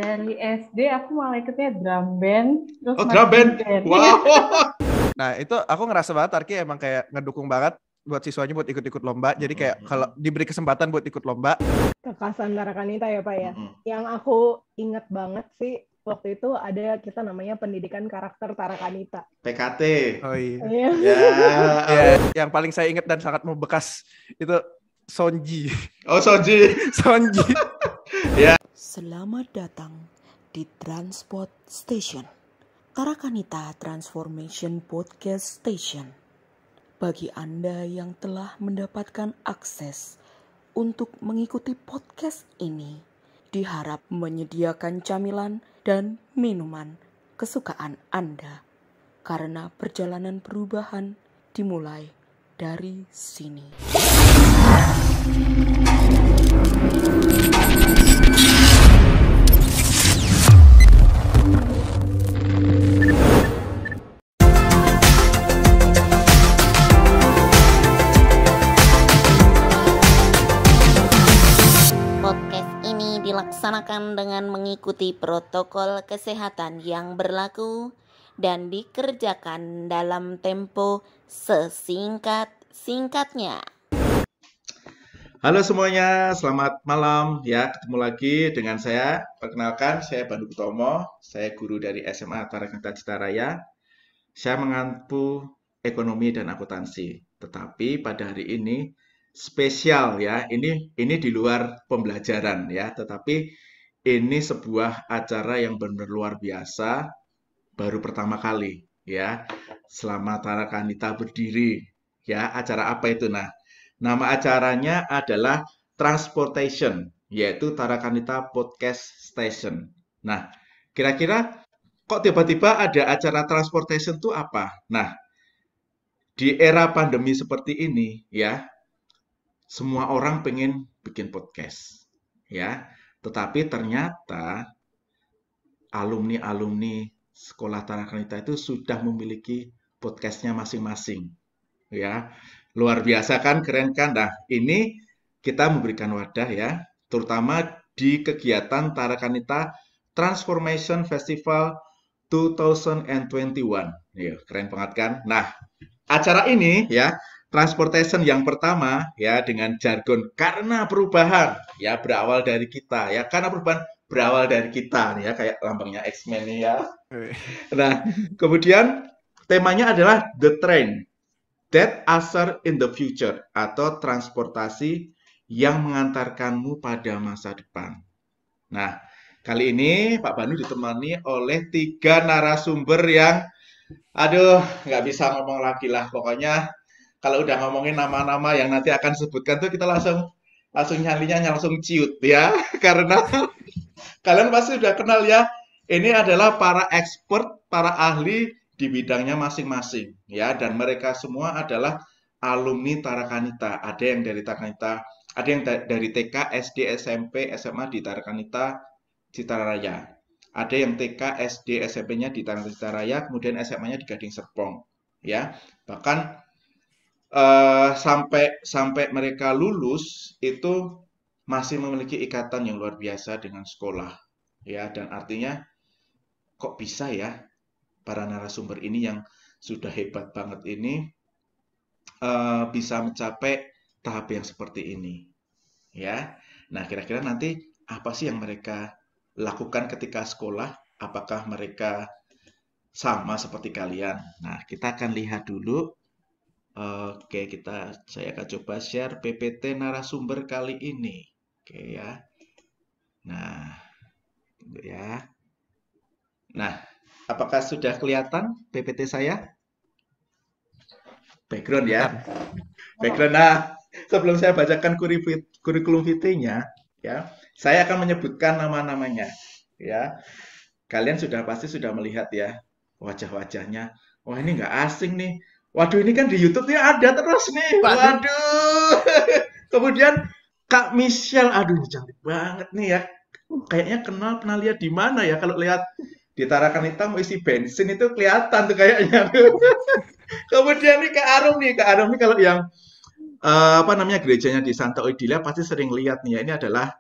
Dari SD aku malah ikutnya drum band, terus Oh, drum band. Wow. Nah, itu aku ngerasa banget Arki emang kayak ngedukung banget buat siswanya buat ikut-ikut lomba. Jadi kayak kalau diberi kesempatan buat ikut lomba. Kekasan Tarakanita ya Pak ya. Yang aku inget banget sih waktu itu ada kita namanya pendidikan karakter Tarakanita. PKT. Oh iya. Ya. Yang paling saya ingat dan sangat membekas itu Sonji. Oh, Sonji. Sonji. Ya. Selamat datang di Transport Station, Tarakanita Transformation Podcast Station. Bagi Anda yang telah mendapatkan akses untuk mengikuti podcast ini, diharap menyediakan camilan dan minuman kesukaan Anda, karena perjalanan perubahan dimulai dari sini. Dilaksanakan dengan mengikuti protokol kesehatan yang berlaku dan dikerjakan dalam tempo sesingkat-singkatnya. Halo semuanya, selamat malam ya. Ketemu lagi dengan saya. Perkenalkan, saya Pandu Utomo. Saya guru dari SMA Tarakanita Citaraya. Saya mengampu ekonomi dan akuntansi. Tetapi pada hari ini spesial ya, ini di luar pembelajaran ya, tetapi ini sebuah acara yang benar luar biasa, baru pertama kali ya, selama Tarakanita berdiri ya. Acara apa itu? Nah, nama acaranya adalah Transportation, yaitu Tarakanita Podcast Station. Nah, kira-kira kok tiba-tiba ada acara Transportation itu apa? Nah, di era pandemi seperti ini ya, semua orang pengen bikin podcast, ya. Tetapi ternyata alumni-alumni sekolah Tarakanita itu sudah memiliki podcastnya masing-masing, ya. Luar biasa kan, keren kan? Nah, ini kita memberikan wadah ya, terutama di kegiatan Tarakanita Transformation Festival 2021. Ya, keren banget kan? Nah, acara ini ya, Transportation yang pertama ya, dengan jargon karena perubahan ya berawal dari kita ya, karena perubahan berawal dari kita nih ya, kayak lambangnya X-Men nih ya. Nah, kemudian temanya adalah The Train That Usher in the Future, atau transportasi yang mengantarkanmu pada masa depan. Nah, kali ini Pak Banu ditemani oleh 3 narasumber yang nggak bisa ngomong lagi lah pokoknya. Kalau udah ngomongin nama-nama yang nanti akan disebutkan tuh kita langsung nyalinya langsung ciut ya. Karena kalian pasti udah kenal ya. Ini adalah para expert, para ahli di bidangnya masing-masing ya, dan mereka semua adalah alumni Tarakanita. Ada yang dari Tarakanita, ada yang dari TK, SD, SMP, SMA di Tarakanita Citaraya. Ada yang TK, SD, SMP-nya di Tarakanita Citaraya, kemudian SMA-nya di Gading Serpong ya. Bahkan sampai mereka lulus itu masih memiliki ikatan yang luar biasa dengan sekolah ya, dan artinya kok bisa ya para narasumber ini yang sudah hebat banget ini bisa mencapai tahap yang seperti ini ya. Nah, kira-kira nanti apa sih yang mereka lakukan ketika sekolah? Apakah mereka sama seperti kalian? Nah, kita akan lihat dulu. Oke, saya akan coba share PPT narasumber kali ini. Oke ya. Nah, ya. Nah, apakah sudah kelihatan PPT saya? Background ya. Background. Nah, sebelum saya bacakan kurikulum vitae-nya, ya, saya akan menyebutkan nama-namanya. Ya, kalian pasti sudah melihat ya wajah-wajahnya. Wah, ini nggak asing nih. Waduh, ini kan di YouTube nih ada terus nih. Waduh. Kemudian Kak Michelle, aduh ini cantik banget nih ya. Kayaknya pernah lihat di mana ya, kalau lihat di Tarakanita mau isi bensin itu kelihatan tuh kayaknya. Kemudian nih Kak Arum nih kalau yang gerejanya di Santa Oidilia pasti sering lihat nih ya. Ini adalah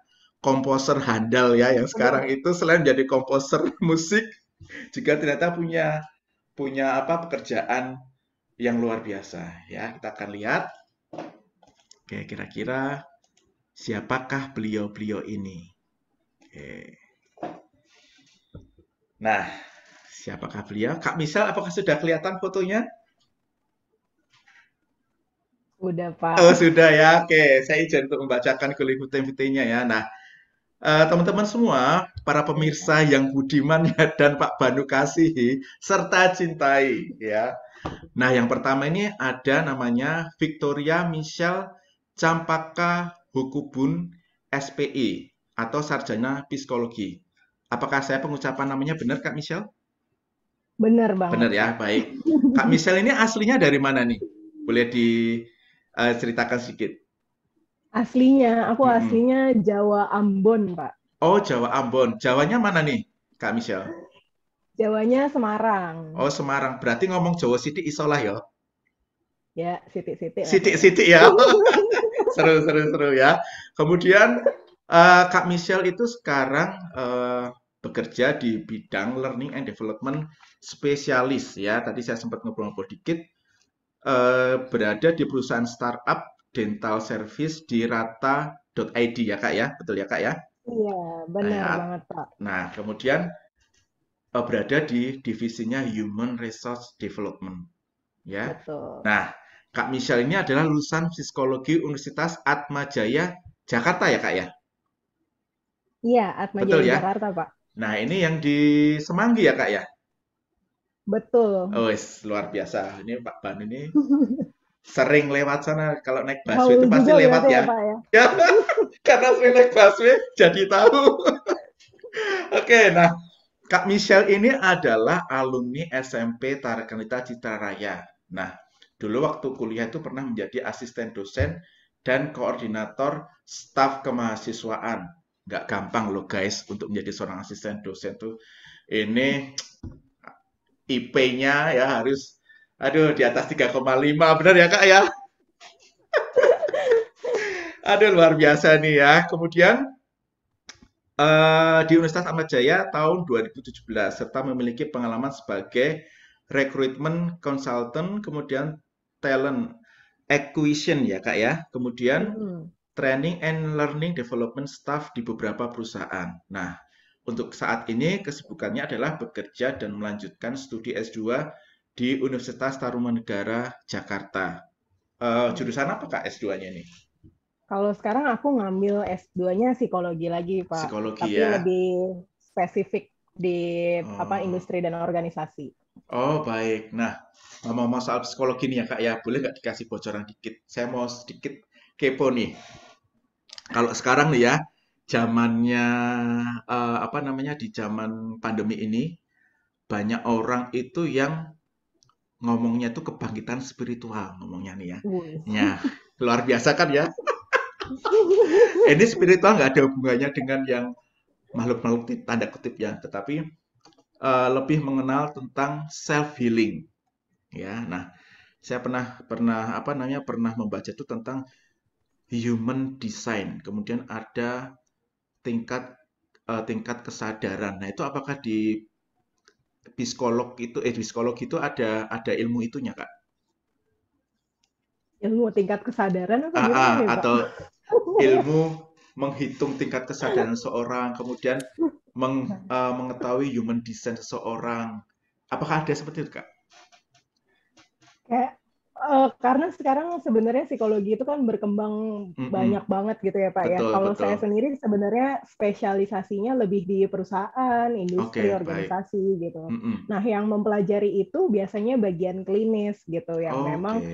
komposer handal ya yang sekarang itu selain jadi komposer musik juga ternyata punya apa pekerjaan yang luar biasa ya. Kita akan lihat. Oke, kira-kira siapakah beliau-beliau ini? Oke. Nah, siapakah beliau? Kak Misal, apakah sudah kelihatan fotonya? Udah, Pak. Oh, sudah ya. Oke, saya izin untuk membacakan kuliah-fotonya ya. Nah, teman-teman semua, para pemirsa yang budiman ya, dan Pak Banu kasihi serta cintai ya. Nah, yang pertama ini ada namanya Victoria Michelle Campaka Hukubun SPI atau Sarjana Psikologi. Apakah saya pengucapan namanya benar, Kak Michelle? Bener banget. Benar ya, baik. Kak Michelle ini aslinya dari mana nih? Boleh diceritakan sedikit. Aku aslinya Jawa Ambon, Pak. Oh, Jawa Ambon. Jawanya mana nih, Kak Michelle? Jawanya Semarang. Oh, Semarang. Berarti ngomong Jawa sidik isolah ya? Ya, sitik-sitik. Sidik-sidik ya. Seru ya. Kemudian Kak Michelle itu sekarang bekerja di bidang learning and development spesialis ya. Tadi saya sempat ngobrol-ngobrol dikit. Berada di perusahaan startup dental service di rata.id ya Kak ya. Betul ya Kak ya? Iya, benar banget Pak. Nah, kemudian berada di divisinya Human Resource Development. Ya. Betul. Nah, Kak Michelle ini adalah lulusan Psikologi Universitas Atmajaya Jakarta ya Kak ya? Iya, Atmajaya Jakarta Pak. Nah, ini yang di Semanggi ya Kak ya? Betul. Oh, luar biasa. Ini Pak Banu ini sering lewat sana. Kalau naik busway itu pasti lewat ya. Pak, ya? Ya, karena sering naik busway jadi tahu. Oke, nah Kak Michelle ini adalah alumni SMP Tarakanita Citra Raya. Nah, dulu waktu kuliah itu pernah menjadi asisten dosen dan koordinator staf kemahasiswaan. Nggak gampang loh guys untuk menjadi seorang asisten dosen tuh. Ini IP-nya ya harus di atas 3,5, benar ya Kak ya? Luar biasa nih ya. Kemudian di Universitas Atmajaya tahun 2017 serta memiliki pengalaman sebagai recruitment consultant, kemudian talent acquisition ya Kak ya. Kemudian training and learning development staff di beberapa perusahaan. Nah, untuk saat ini kesibukannya adalah bekerja dan melanjutkan studi S2 di Universitas Tarumanegara, Jakarta. Jurusan apa Kak S2-nya ini? Kalau sekarang aku ngambil S2-nya psikologi lagi, Pak. Psikologi tapi ya. Lebih spesifik di industri dan organisasi. Oh, baik. Nah, ngomong soal psikologi nih ya Kak ya, boleh nggak dikasih bocoran dikit? Saya mau sedikit kepo nih. Kalau sekarang nih ya, zamannya di zaman pandemi ini banyak orang itu yang ngomongnya itu kebangkitan spiritual ngomongnya nih ya. Ya, luar biasa kan ya. Ini spiritual nggak ada hubungannya dengan yang makhluk-makhluk tanda kutip ya, tetapi lebih mengenal tentang self healing. Ya, nah saya pernah membaca itu tentang human design. Kemudian ada tingkat kesadaran. Nah, itu apakah di psikologi itu ada ilmu itunya, Kak? Ilmu tingkat kesadaran apa gimana, Pak? Atau ilmu menghitung tingkat kesadaran seseorang, kemudian mengetahui human design seseorang. Apakah ada seperti itu, Kak? Karena sekarang sebenarnya psikologi itu kan berkembang banyak banget gitu ya Pak. Betul, ya. Kalau betul. saya sendiri sebenarnya spesialisasinya lebih di perusahaan, industri, organisasi gitu. Nah, yang mempelajari itu biasanya bagian klinis gitu, yang memang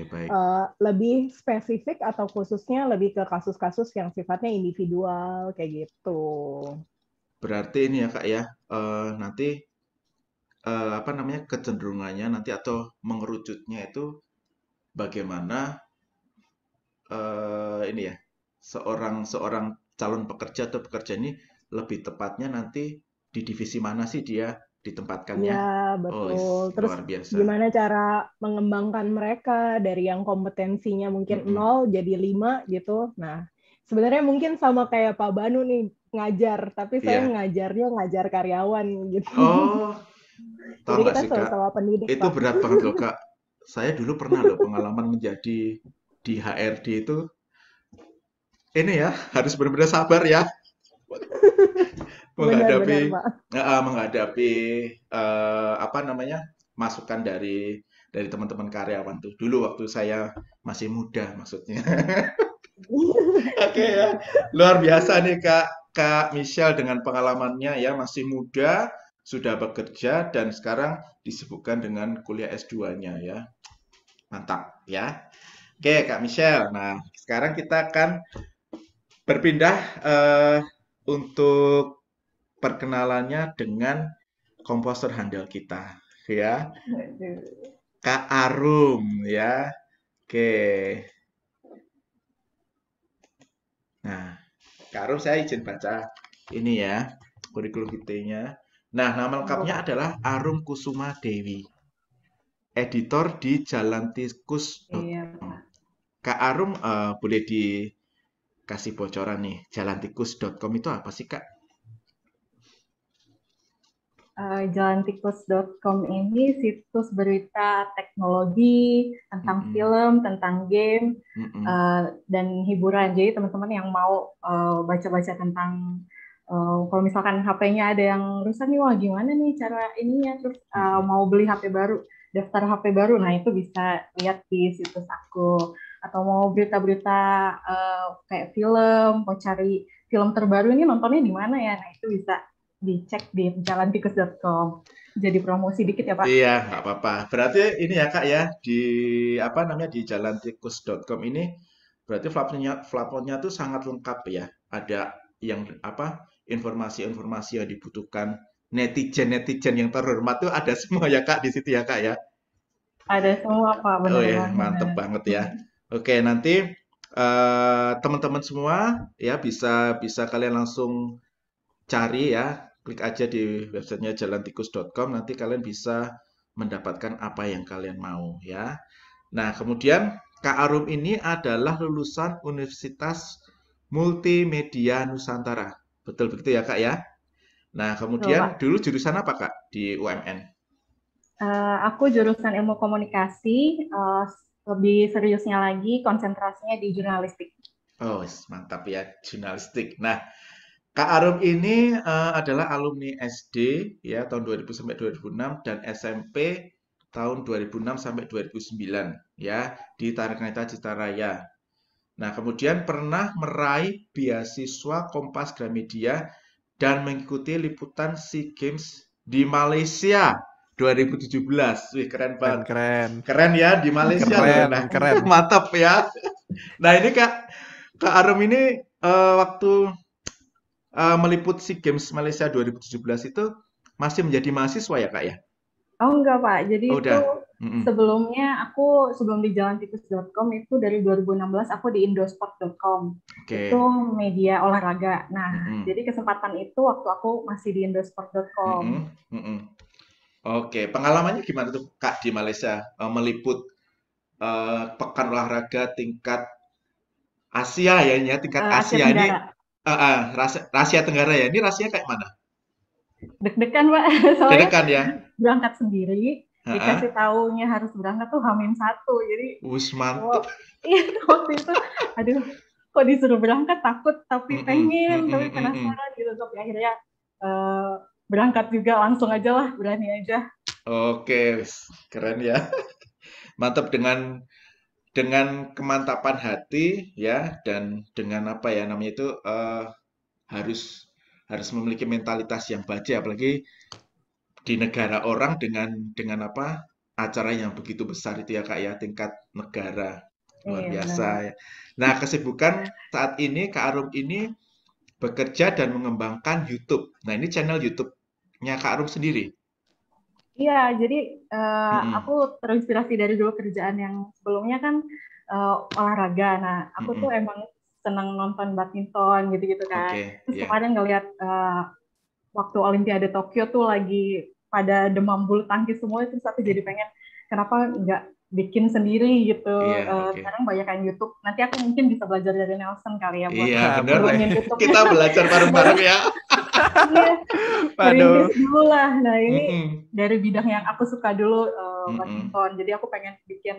lebih spesifik atau khususnya lebih ke kasus-kasus yang sifatnya individual kayak gitu. Berarti ini ya Kak ya, nanti kecenderungannya nanti atau mengerucutnya itu bagaimana seorang calon pekerja atau pekerja ini lebih tepatnya nanti di divisi mana sih dia ditempatkannya? Ya, betul. Terus luar biasa. Gimana cara mengembangkan mereka dari yang kompetensinya mungkin 0 jadi 5 gitu. Nah, sebenarnya mungkin sama kayak Pak Banu nih, ngajar, tapi saya ngajarnya ngajar karyawan gitu. Oh, tahu Jadi nggak kita sih Kak? sama-sama pendidik, Itu Pak. berat banget loh Kak. Saya dulu pernah loh pengalaman menjadi di HRD itu. Ini ya, harus benar-benar sabar ya Benar-benar, menghadapi Pak. menghadapi apa namanya masukan dari teman-teman karyawan tuh. Dulu waktu saya masih muda maksudnya. Oke ya, luar biasa nih Kak Michelle dengan pengalamannya ya, masih muda, sudah bekerja dan sekarang disibukkan dengan kuliah S2-nya ya. Mantap ya. Oke Kak Michelle, nah sekarang kita akan berpindah untuk perkenalannya dengan komposer handal kita ya. Kak Arum ya. Oke. Nah, Kak Arum saya izin baca ini ya, kurikulum vitae-nya. Nah, nama lengkapnya adalah Arum Kusuma Dewi. Editor di jalantikus.com. Iya. Kak Arum boleh dikasih bocoran nih, jalantikus.com itu apa sih, Kak? Jalantikus.com ini situs berita teknologi, tentang film, tentang game, dan hiburan. Jadi teman-teman yang mau baca-baca tentang kalau misalkan HP-nya ada yang rusak nih, wah gimana nih cara ininya, terus mau beli HP baru, daftar HP baru, nah itu bisa lihat di situs aku. Atau mau berita-berita kayak film, mau cari film terbaru ini nontonnya di mana ya, nah itu bisa dicek di jalantikus.com. Jadi promosi dikit ya Pak? Iya, nggak apa-apa. Berarti ini ya Kak ya, di apa namanya di jalantikus.com ini berarti platformnya tuh sangat lengkap ya. Ada yang apa informasi-informasi yang dibutuhkan netizen yang terhormat tuh ada semua ya Kak di situ ya Kak ya. Ada semua Pak, benar Oh ya, banget. mantep banget ya. Oke, nanti teman-teman semua ya bisa kalian langsung cari ya, klik aja di websitenya jalantikus.com, nanti kalian bisa mendapatkan apa yang kalian mau ya. Nah, kemudian Kak Arum ini adalah lulusan Universitas Multimedia Nusantara. Betul begitu ya Kak ya? Nah, kemudian dulu jurusan apa Kak di UMN? Aku jurusan ilmu komunikasi, lebih seriusnya lagi konsentrasinya di jurnalistik. Oh, mantap ya, jurnalistik. Nah, Kak Arum ini adalah alumni SD ya tahun 2000 sampai 2006 dan SMP tahun 2006 sampai 2009 ya di Tarakanita Citaraya. Nah, kemudian pernah meraih beasiswa Kompas Gramedia dan mengikuti liputan SEA Games di Malaysia 2017. Wih, keren banget. Keren ya di Malaysia loh. Nah, keren. Mantap ya. Nah, ini Kak Arum ini waktu meliput SEA Games Malaysia 2017 itu masih menjadi mahasiswa ya Kak ya? Oh enggak Pak, jadi itu sebelumnya aku sebelum di jalantikus.com itu dari 2016 aku di indosport.com. Itu media olahraga. Nah, jadi kesempatan itu waktu aku masih di indosport.com. Oke, pengalamannya gimana tuh Kak di Malaysia meliput pekan olahraga tingkat Asia ya, tingkat Asia ini. Asia Tenggara ya. Ini rasanya kayak mana? Deg-degan Pak. Soalnya deg-degan ya. Berangkat sendiri, dikasih taunya harus berangkat tuh H-1. Jadi mantep. Iya, waktu itu aduh kok disuruh berangkat takut tapi pengen tapi penasaran gitu, tapi akhirnya berangkat juga langsung aja lah, berani aja. Oke, keren ya. Mantap dengan kemantapan hati ya, dan dengan apa ya namanya itu harus memiliki mentalitas yang baja, apalagi di negara orang dengan apa acara yang begitu besar itu ya Kak ya, tingkat negara luar biasa ya. Nah, kesibukan saat ini Kak Arum ini bekerja dan mengembangkan YouTube. Nah, ini channel YouTube-nya Kak Arum sendiri. Iya, jadi aku terinspirasi dari dulu kerjaan yang sebelumnya kan olahraga. Nah, aku tuh emang senang nonton badminton gitu-gitu kan. Terus kemarin ngeliat waktu Olimpiade Tokyo tuh lagi pada demam bulu tangkis semua, terus aku jadi pengen kenapa nggak bikin sendiri gitu. Sekarang banyak kan YouTube. Nanti aku mungkin bisa belajar dari Nelson kali ya buat bener. Kita belajar bareng-bareng ya. Merintis dulu lah. Nah ini dari bidang yang aku suka dulu, badminton. Jadi aku pengen bikin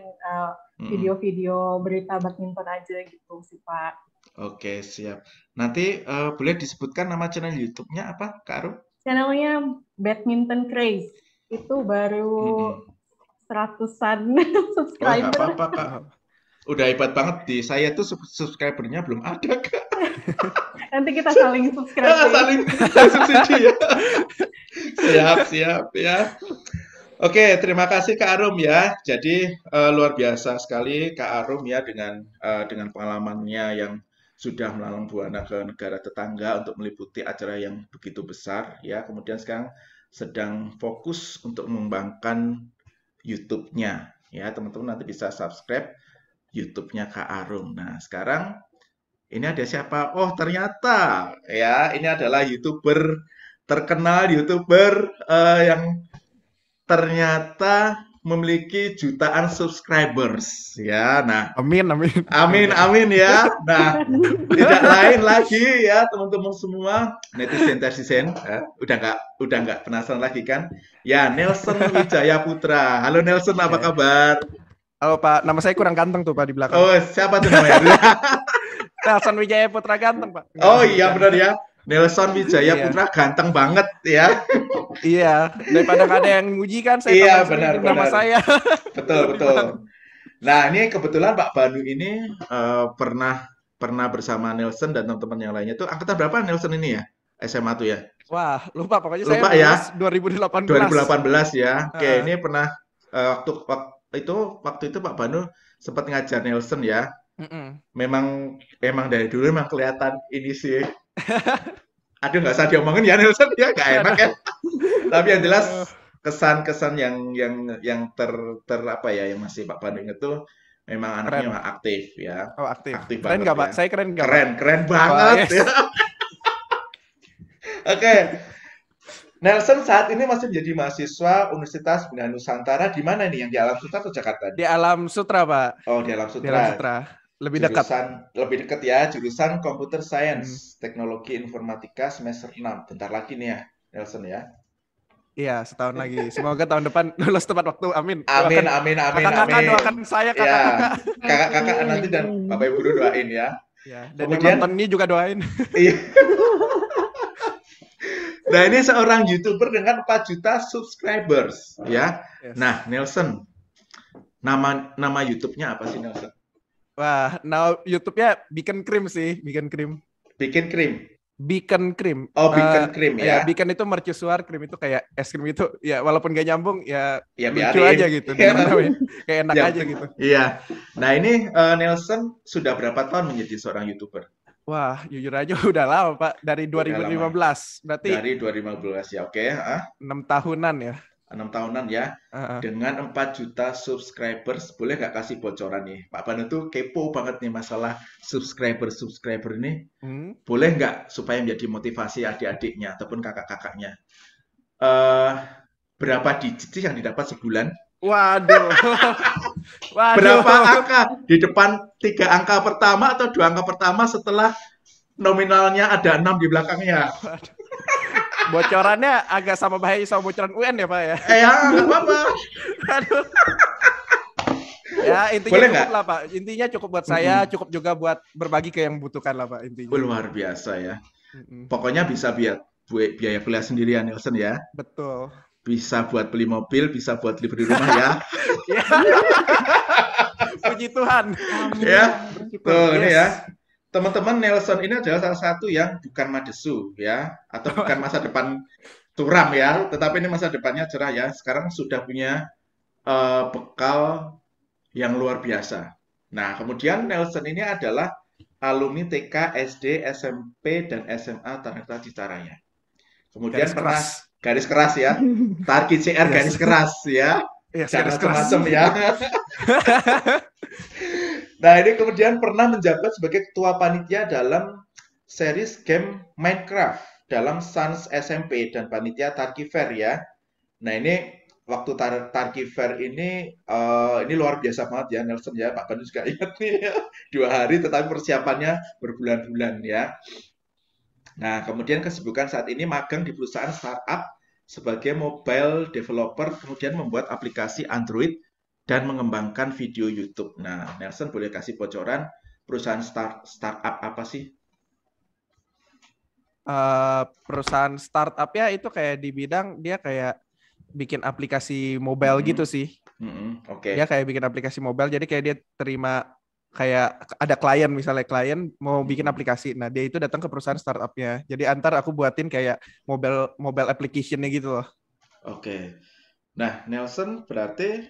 video-video berita badminton aja gitu sih Pak. Oke, siap. Nanti boleh disebutkan nama channel YouTube-nya apa, Kak Arum? Channelnya Badminton Craze. Itu baru 100-an subscriber. Oh, apa-apa, Kak. Udah hebat banget. Di saya tuh subscribernya belum ada, Kak. Nanti kita saling subscribe. Saling subsidi ya. Siap ya. Oke, terima kasih Kak Arum ya. Jadi luar biasa sekali Kak Arum ya dengan pengalamannya yang sudah melalang buana ke negara tetangga untuk meliputi acara yang begitu besar ya. Kemudian sekarang sedang fokus untuk mengembangkan YouTube-nya ya. Teman-teman nanti bisa subscribe YouTube-nya Kak Arum. Nah, sekarang ini ada siapa? Oh, ternyata ya ini adalah YouTuber terkenal, YouTuber yang ternyata memiliki jutaan subscribers ya. Nah, amin ya. Nah, tidak lain lagi ya teman-teman semua netizen ya. Udah nggak penasaran lagi kan? Ya, Nelson Wijaya Putra. Halo Nelson, apa kabar? Halo Pak, nama saya kurang ganteng tuh Pak di belakang. Oh, siapa tuh namanya? Nelson Wijaya Putra ganteng Pak. Oh iya benar ya. Nelson Wijaya Putra ganteng banget ya. Iya, daripada nggak ada yang muji kan saya benar. Nama saya. Betul. Nah, ini kebetulan Pak Banu ini pernah bersama Nelson dan teman-teman yang lainnya tuh angkatan berapa Nelson ini ya? SMA tuh ya? Wah, lupa pokoknya lupa saya ya. 2018 ya. Oke, ini pernah waktu itu Pak Banu sempat ngajar Nelson ya. Memang dari dulu memang kelihatan ini sih. Aduh, nggak usah diomongin ya Nelson ya, nggak enak ya. Tapi yang jelas kesan-kesan yang apa ya yang masih Pak Banu inget tuh memang anaknya memang aktif ya. Oh, aktif keren nggak Pak? Saya keren nggak? Keren banget ya. Oke. Nelson saat ini masih menjadi mahasiswa Universitas Bina Nusantara di mana nih? Yang di Alam Sutra atau Jakarta? Di Alam Sutra, Pak. Oh, di Alam Sutra. Lebih dekat ya, jurusan Computer Science, Teknologi Informatika semester 6. Bentar lagi nih ya, Nelson ya. Iya, setahun lagi. Semoga tahun depan lulus tepat waktu. Amin. Amin. Kakak doakan saya, kakak. Kakak nanti dan Bapak Ibu doain ya. Ya, dan kemudian nonton ini juga doain. Iya. Nah, ini seorang YouTuber dengan 4 juta subscribers, ya. Yes. Nah, Nelson, nama YouTube-nya apa sih, Nelson? Wah, nama YouTube-nya Beacon Cream sih, Beacon Cream. Beacon Cream? Beacon Cream. Oh, Beacon Cream ya. Beacon itu mercusuar, cream itu kayak es krim itu. Ya, walaupun gak nyambung, ya lucu aja gitu. Kayak enak aja gitu. Iya. Nah, ini Nelson sudah berapa tahun menjadi seorang YouTuber? Wah, jujur aja udah lama, Pak. Dari 2015. Berarti dari 2015 ya, oke. 6 tahunan ya. 6 tahunan ya. Dengan 4 juta subscribers, boleh nggak kasih bocoran nih? Pak Banu tuh kepo banget nih masalah subscriber ini. Boleh nggak supaya menjadi motivasi adik-adiknya ataupun kakak-kakaknya? Berapa digit sih yang didapat sebulan? Waduh. Berapa angka? Di depan 3 angka pertama atau 2 angka pertama setelah nominalnya ada 6 di belakangnya? Bocorannya agak sama bahaya sama bocoran UN ya Pak ya? Ya, nggak apa-apa. Aduh. Ya, intinya cukup lah Pak. Intinya cukup buat saya, cukup juga buat berbagi ke yang membutuhkan lah Pak intinya. Luar biasa ya. Pokoknya bisa biaya kuliah sendirian Nelson ya. Betul. Bisa buat beli mobil, bisa buat beli rumah ya. Puji Tuhan. Ya, tuh ini ya. Teman-teman, Nelson ini adalah salah satu yang bukan madesu ya, atau bukan masa depan turam ya, tetapi ini masa depannya cerah ya. Sekarang sudah punya bekal yang luar biasa. Nah, kemudian Nelson ini adalah alumni TK, SD, SMP, dan SMA Tarnita Citaraya. Kemudian pernah garis keras ya, Tarki CR garis keras ya, jangan macam-macam ya. Nah, ini kemudian pernah menjabat sebagai ketua panitia dalam series game Minecraft dalam Sans SMP dan panitia Tarki Fair ya. Nah, ini waktu Tarki Fair ini luar biasa banget ya Nelson ya, Pak Banu juga ingat nih ya. 2 hari tetapi persiapannya berbulan-bulan ya. Nah, kemudian kesibukan saat ini magang di perusahaan startup sebagai mobile developer, kemudian membuat aplikasi Android dan mengembangkan video YouTube. Nah, Nelson boleh kasih bocoran perusahaan startup apa sih? Perusahaan startup ya itu kayak di bidang dia kayak bikin aplikasi mobile gitu sih. Oke. Dia kayak bikin aplikasi mobile, jadi kayak dia terima kayak ada klien, misalnya klien mau bikin aplikasi, nah dia itu datang ke perusahaan startupnya. Jadi antar aku buatin kayak mobile application-nya gitu loh. Oke. Nah, Nelson berarti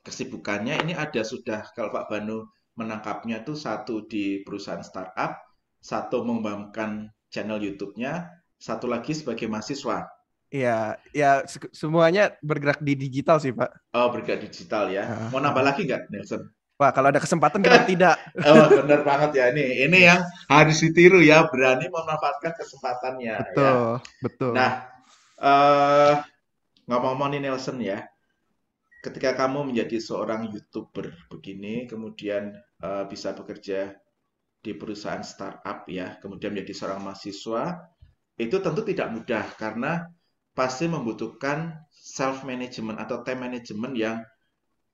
kesibukannya ini ada sudah, kalau Pak Banu menangkapnya tuh satu di perusahaan startup, satu mengembangkan channel YouTube-nya, satu lagi sebagai mahasiswa. Iya, ya semuanya bergerak di digital sih, Pak. Oh, bergerak digital ya. Mau nambah lagi nggak, Nelson? Wah, kalau ada kesempatan kenapa tidak? Oh, benar banget ya. Ini yang harus ditiru ya, berani memanfaatkan kesempatannya. Betul, ya. Betul. Nah, ngomong-ngomong nih Nelson ya, ketika kamu menjadi seorang YouTuber begini, kemudian bisa bekerja di perusahaan startup ya, kemudian menjadi seorang mahasiswa, itu tentu tidak mudah karena pasti membutuhkan self-management atau time management yang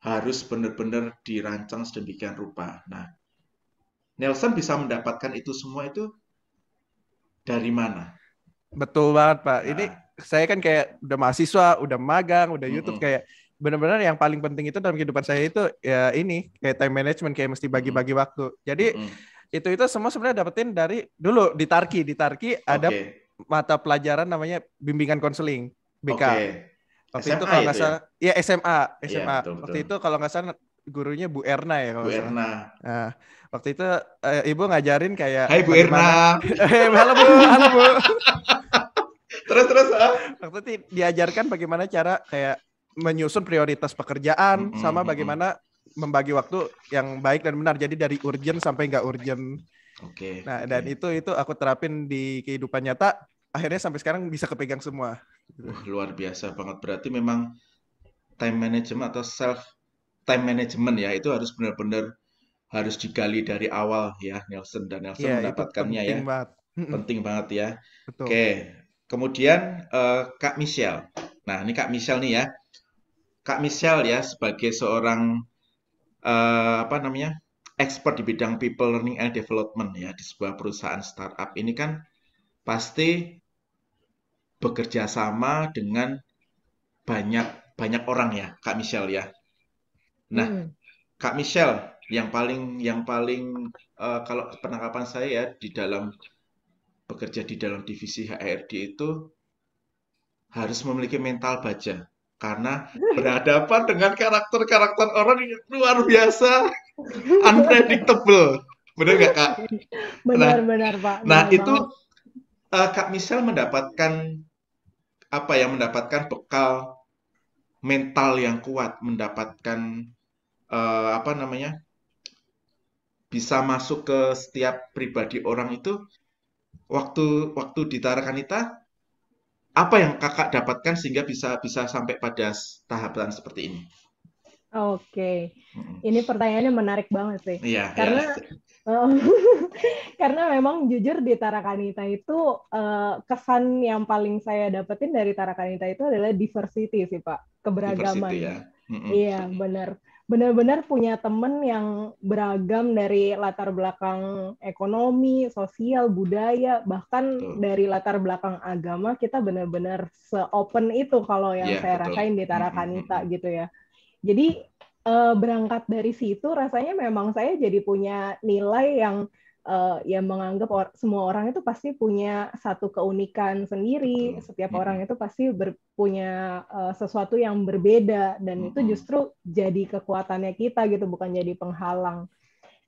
harus benar-benar dirancang sedemikian rupa. Nah, Nelson bisa mendapatkan itu semua itu dari mana? Betul banget, Pak. Ini saya kan kayak udah mahasiswa, udah magang, udah YouTube, kayak benar-benar yang paling penting itu dalam kehidupan saya itu ya ini kayak time management, kayak mesti bagi-bagi waktu. Jadi itu semua sebenarnya dapetin dari dulu di Tarki. Di Tarki ada mata pelajaran namanya bimbingan konseling BK. Waktu SMA itu kalau nggak salah, ya SMA. Ya, betul. Waktu itu kalau nggak salah gurunya Bu Erna ya kalau Bu Erna. Nah, waktu itu Ibu ngajarin kayak Hai Bu Erna. Halo Bu. Terus. Waktu itu diajarkan bagaimana cara kayak menyusun prioritas pekerjaan sama bagaimana membagi waktu yang baik dan benar. Jadi dari urgent sampai nggak urgent. Nah, dan itu aku terapin di kehidupan nyata. Akhirnya sampai sekarang bisa kepegang semua. Luar biasa banget. Berarti memang time management atau self time management ya itu harus benar-benar harus digali dari awal ya Nelson mendapatkannya ya. Penting banget ya. Betul. Oke. Kemudian Kak Michelle. Nah, ini Kak Michelle nih ya. Kak Michelle ya sebagai seorang expert di bidang people learning and development ya di sebuah perusahaan startup ini kan pasti bekerja sama dengan banyak orang ya, Kak Michelle ya. Nah, Kak Michelle yang paling kalau penangkapan saya ya bekerja di dalam divisi HRD itu harus memiliki mental baja karena berhadapan dengan karakter orang yang luar biasa, unpredictable. Benar nggak, Kak? Benar, Pak. Nah, itu Kak Michelle mendapatkan bekal mental yang kuat, mendapatkan bisa masuk ke setiap pribadi orang itu waktu di Tarakanita, apa yang Kakak dapatkan sehingga bisa sampai pada tahapan seperti ini? Oke. Ini pertanyaannya menarik banget sih. Iya, karena karena memang jujur di Tarakanita itu kesan yang paling saya dapetin dari Tarakanita itu adalah diversity sih, Pak, keberagaman. Diversity, ya. Iya, benar-benar punya temen yang beragam dari latar belakang ekonomi, sosial, budaya, bahkan dari latar belakang agama. Kita benar-benar se-open itu kalau yang saya rasain di Tarakanita gitu ya. Jadi berangkat dari situ rasanya memang saya jadi punya nilai yang menganggap semua orang itu pasti punya satu keunikan sendiri. Setiap orang itu pasti punya sesuatu yang berbeda, dan itu justru jadi kekuatannya kita gitu, bukan jadi penghalang.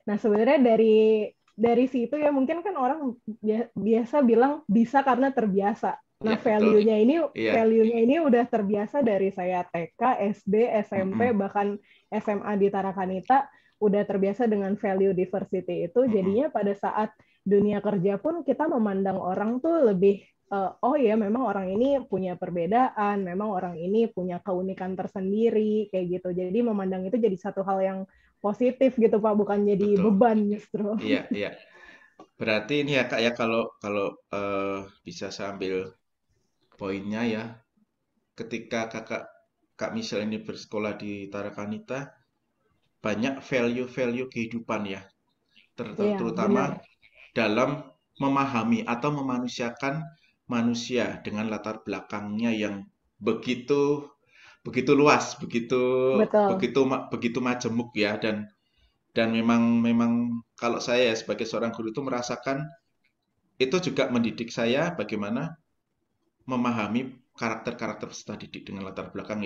Nah, sebenarnya dari situ ya mungkin kan orang biasa bilang bisa karena terbiasa. Nah, value-nya ini udah terbiasa dari saya TK, SD, SMP, bahkan SMA di Tarakanita udah terbiasa dengan value diversity itu. Jadinya pada saat dunia kerja pun kita memandang orang tuh lebih oh ya memang orang ini punya perbedaan, memang orang ini punya keunikan tersendiri kayak gitu. Jadi memandang itu jadi satu hal yang positif gitu Pak, bukan jadi beban justru. Iya, iya. Berarti ini ya Kak ya, kalau bisa saya ambil poinnya ya, ketika Kak Michelle ini bersekolah di Tarakanita, banyak value-value kehidupan ya, terutama dalam memahami atau memanusiakan manusia dengan latar belakangnya yang begitu luas, begitu majemuk ya, dan memang kalau saya sebagai seorang guru itu merasakan itu juga mendidik saya bagaimana memahami karakter-karakter peserta didik dengan latar belakang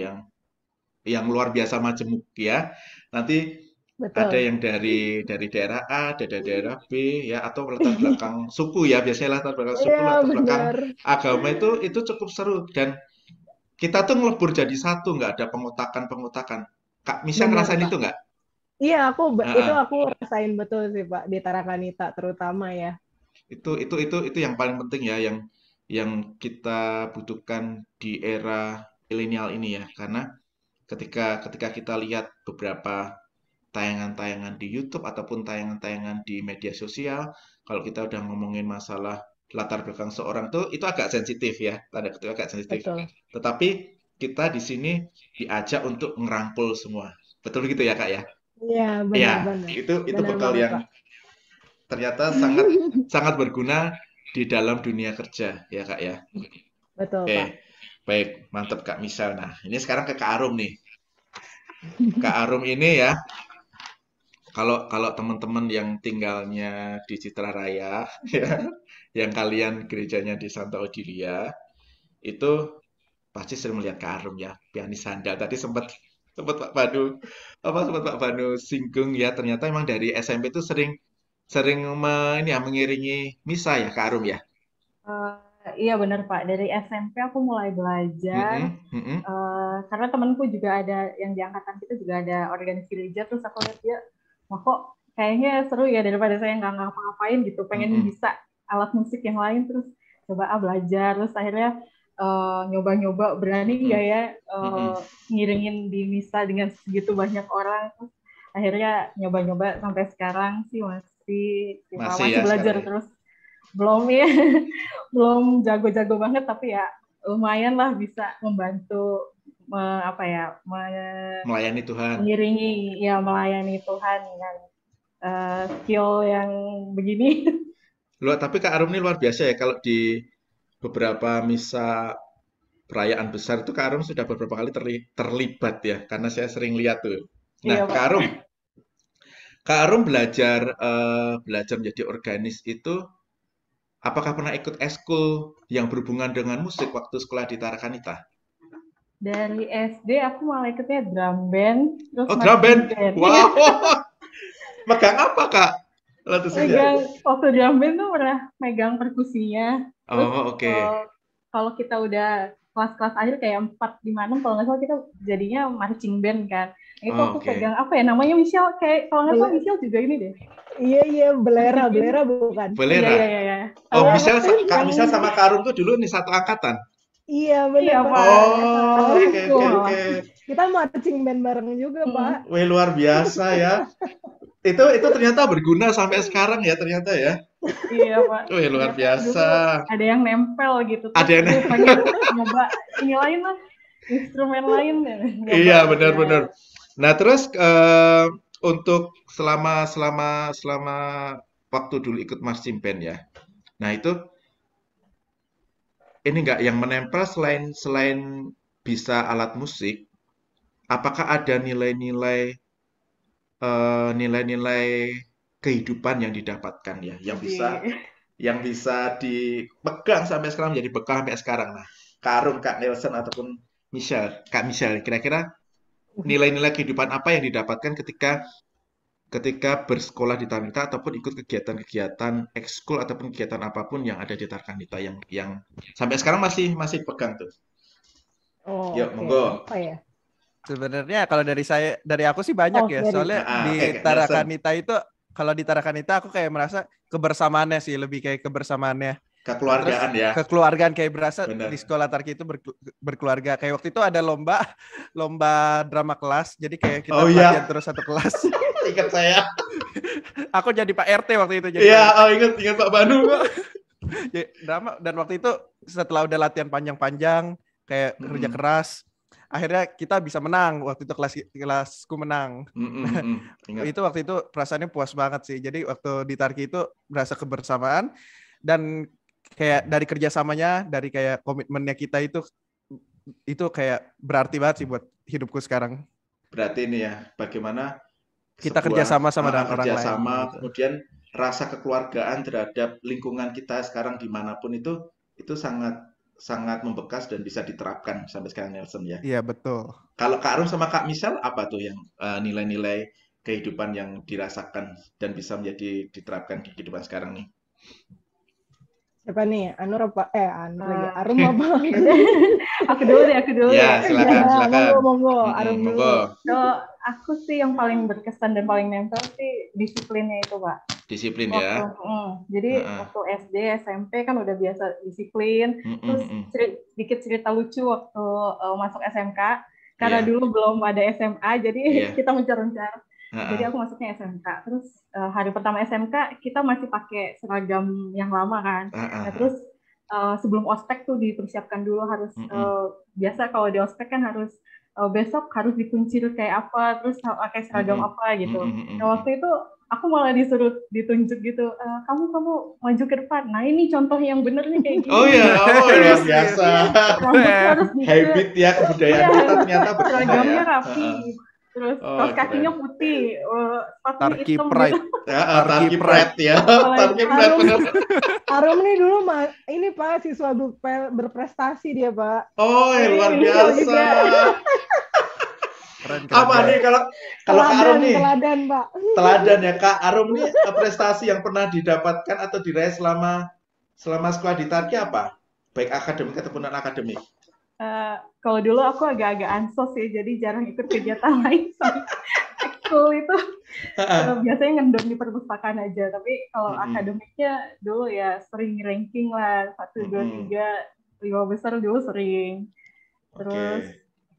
yang luar biasa majemuk ya. Nanti ada yang dari daerah A, dari daerah B ya, atau latar belakang suku ya, biasanya latar belakang suku, latar belakang agama itu cukup seru, dan kita tuh ngelebur jadi satu, nggak ada pengotakan. Kak Michelle ngerasain itu nggak? Iya, itu aku rasain betul sih Pak, di Tarakanita terutama ya. Itu yang paling penting ya, yang kita butuhkan di era milenial ini ya, karena ketika kita lihat beberapa tayangan-tayangan di YouTube ataupun tayangan-tayangan di media sosial, kalau kita udah ngomongin masalah latar belakang seorang tuh, itu agak sensitif ya, tanda kutip agak sensitif. Betul. Tetapi kita di sini diajak untuk ngerangkul semua. Betul gitu ya Kak ya? Iya, benar. Itu bekal yang ternyata sangat berguna di dalam dunia kerja ya Kak ya. Betul, Oke. Pak. Baik, mantap Kak Michelle. Nah, ini sekarang ke Kak Arum nih. Kak Arum ini ya, kalau teman-teman yang tinggalnya di Citra Raya ya, yang kalian gerejanya di Santa Odilia, itu pasti sering melihat Kak Arum ya, pianis handal. Tadi sempat Pak Banu singgung ya, ternyata emang dari SMP itu sering mengiringi misa ya Kak Arum ya. Iya benar Pak, dari SMP aku mulai belajar karena temanku juga ada yang di angkatan kita juga ada organisasi gereja, terus aku lihat dia, wah kok kayaknya seru ya daripada saya nggak ngapa-ngapain gitu, pengen bisa alat musik yang lain, terus coba belajar, terus akhirnya nyoba-nyoba, berani nggak ya ngiringin di misa dengan segitu banyak orang, terus akhirnya nyoba-nyoba sampai sekarang sih masih belajar terus. Belum jago-jago banget, tapi ya lumayan lah bisa membantu melayani Tuhan, melayani Tuhan dengan skill yang begini. Tapi Kak Arum ini luar biasa ya, kalau di beberapa misa perayaan besar itu Kak Arum sudah beberapa kali terlibat ya, karena saya sering lihat tuh. Nah, iya, Kak Arum belajar menjadi organis itu, apakah pernah ikut eskul yang berhubungan dengan musik waktu sekolah di Tarakanita? Dari SD aku malah ikutnya drum band. Terus drum band? Wow! Megang apa Kak? Waktu drum band tuh pernah megang perkusinya. Terus, oke. Kalau kita udah kelas-kelas akhir kayak 4, 5, 6 kalau nggak salah kita jadinya marching band kan. Itu aku pegang apa ya namanya, Michelle, kayak kalau nggak salah Michelle juga ini deh. Iya, belera bukan? Belera. Iya. Oh, Kak Michelle sama Kak Arum tuh dulu nih satu angkatan. Iya, benar. Oke. Kita marching band bareng juga, Pak. Wih, luar biasa ya. Itu ternyata berguna sampai sekarang ya ternyata ya. Iya Pak. Wih, luar biasa. Ada yang nempel gitu. Ada yang pengen nyoba ini lain lah, instrumen lain. Iya, benar. Nah, terus untuk selama waktu dulu ikut marching band ya. Nah, itu ini enggak yang menempel selain bisa alat musik, apakah ada nilai-nilai kehidupan yang didapatkan ya, yang bisa dipegang sampai sekarang, menjadi bekal sampai sekarang. Nah, Kak Arum, Kak Nelson ataupun Kak Michelle, kira-kira nilai-nilai kehidupan apa yang didapatkan ketika bersekolah di Tarakanita ataupun ikut kegiatan ekskul ataupun kegiatan apapun yang ada di Tarakanita yang sampai sekarang masih pegang tuh. Yuk, monggo. Apa ya? Sebenarnya kalau dari aku sih banyak ya. Soalnya di Tarakanita itu, kalau di Tarakanita aku kayak merasa kebersamaannya sih, lebih kayak kebersamaannya Kekeluargaan ya. Kekeluargaan kayak berasa Bener. di sekolah Tarki itu berkeluarga. Kayak waktu itu ada lomba drama kelas. Jadi kayak kita latihan terus satu kelas. Ingat saya. Aku jadi Pak RT waktu itu. Iya, ingat Pak Banu. Drama, dan waktu itu setelah udah latihan panjang-panjang, kayak kerja keras, akhirnya kita bisa menang. Waktu itu kelasku menang. Itu waktu itu perasaannya puas banget sih. Jadi waktu di Tarki itu berasa kebersamaan, dan kayak dari kerjasamanya, dari kayak komitmennya kita itu kayak berarti banget sih buat hidupku sekarang. Berarti ini ya, bagaimana kita kerjasama sama dengan orang lain. Gitu. Kemudian rasa kekeluargaan terhadap lingkungan kita sekarang dimanapun itu sangat membekas dan bisa diterapkan sampai sekarang, Nelson ya. Iya, betul. Kalau Kak Arum sama Kak Misal, apa tuh yang nilai-nilai kehidupan yang dirasakan dan bisa menjadi diterapkan di kehidupan sekarang nih? Siapa nih? Arum apa? Aku dulu ya. Silakan. Monggo. Arum dulu. Aku sih yang paling berkesan dan paling nempel sih disiplinnya itu, Pak. Disiplin ya. Jadi waktu SD, SMP kan udah biasa disiplin. Terus sedikit cerita lucu waktu masuk SMK. Karena dulu belum ada SMA, jadi kita mencar-mencar. Jadi aku masuknya SMK. Terus hari pertama SMK kita masih pakai seragam yang lama kan. Nah, terus sebelum ospek tuh dipersiapkan dulu harus biasa kalau di ospek kan harus besok harus dikuncir kayak apa, terus pakai seragam apa gitu. Nah waktu itu aku malah disuruh ditunjuk gitu, kamu maju ke depan. Nah ini contoh yang bener nih kayak gini. Oh iya, luar biasa. Habit ya, kebudayaan kita ternyata berbeda. Seragamnya rapi. Terus kaos kakinya putih, sepatunya hitam. Tarki Pride ya. Tarki Pride benar. Arum nih dulu ini Pak, siswa berprestasi dia, Pak. Oh, luar biasa. Keren. Apa nih kalau Kak Arum nih? Teladan, Pak. Teladan ya, Kak Arum nih prestasi yang pernah didapatkan atau diraih selama sekolah di Tarki apa? Baik akademik ataupun non akademik. Kalau dulu aku agak-agak ansos sih, jadi jarang ikut kegiatan lain. Ekskul itu biasanya ngendon di perpustakaan aja. Tapi kalau akademiknya dulu ya sering ranking lah, 1, 2, 3, 5 besar dulu sering. Terus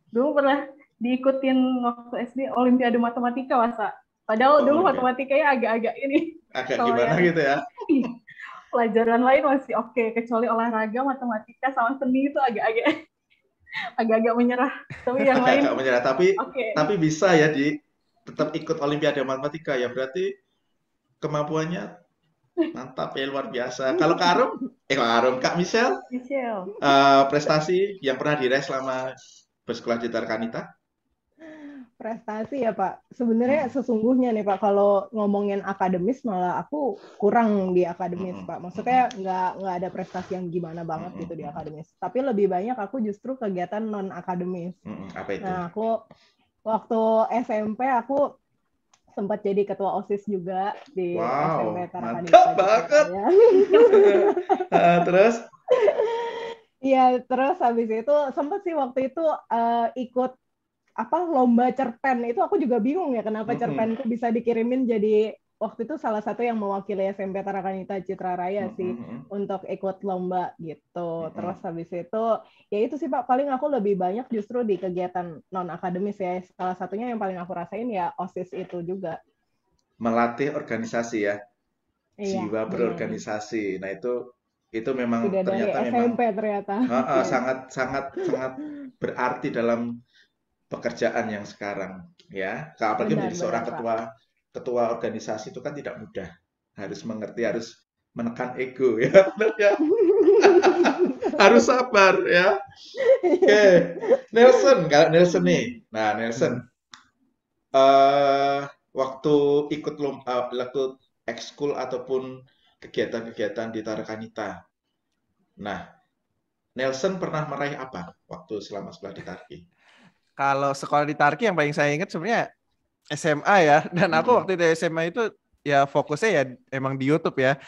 dulu pernah diikutin waktu SD Olimpiade Matematika, masa. Padahal dulu matematikanya agak-agak ini. Agak gimana gitu ya? Pelajaran lain masih oke, kecuali olahraga, matematika, sama seni itu agak-agak menyerah. Tapi yang lain agak menyerah, tapi bisa ya tetap ikut Olimpiade Matematika ya, berarti kemampuannya mantap ya, luar biasa. Kalau Kak Misal, prestasi yang pernah diraih selama bersekolah di Tarkanita? Prestasi ya Pak, sebenarnya sesungguhnya nih Pak, kalau ngomongin akademis malah aku kurang di akademis Pak. Maksudnya nggak ada prestasi yang gimana banget gitu di akademis. Tapi lebih banyak aku justru kegiatan non akademis. Apa itu? Nah aku waktu SMP aku sempat jadi ketua OSIS juga di SMP Tarakanita. Mantap banget. Ya. Terus? Iya, terus habis itu sempat sih waktu itu ikut lomba cerpen. Itu aku juga bingung ya kenapa cerpenku bisa dikirimin jadi waktu itu salah satu yang mewakili SMP Tarakanita Citra Raya sih untuk ikut lomba gitu. Terus habis itu ya itu sih Pak, paling aku lebih banyak justru di kegiatan non akademis ya. Salah satunya yang paling aku rasain ya OSIS itu juga. Melatih organisasi ya. Jiwa berorganisasi. Nah itu memang sudah ternyata dari SMP ternyata. sangat berarti dalam pekerjaan yang sekarang ya. Apalagi menjadi seorang ketua organisasi itu kan tidak mudah. Harus mengerti, harus menekan ego ya. Harus sabar ya. Oke. Kalau Nelson nih. Nah, Nelson waktu ikut waktu ekskul ataupun kegiatan-kegiatan di Tarakanita. Nah, Nelson pernah meraih apa waktu selama sekolah di Tarki? Kalau sekolah di Tarki yang paling saya ingat sebenarnya SMA ya. Dan aku waktu itu SMA itu ya fokusnya ya emang di YouTube ya.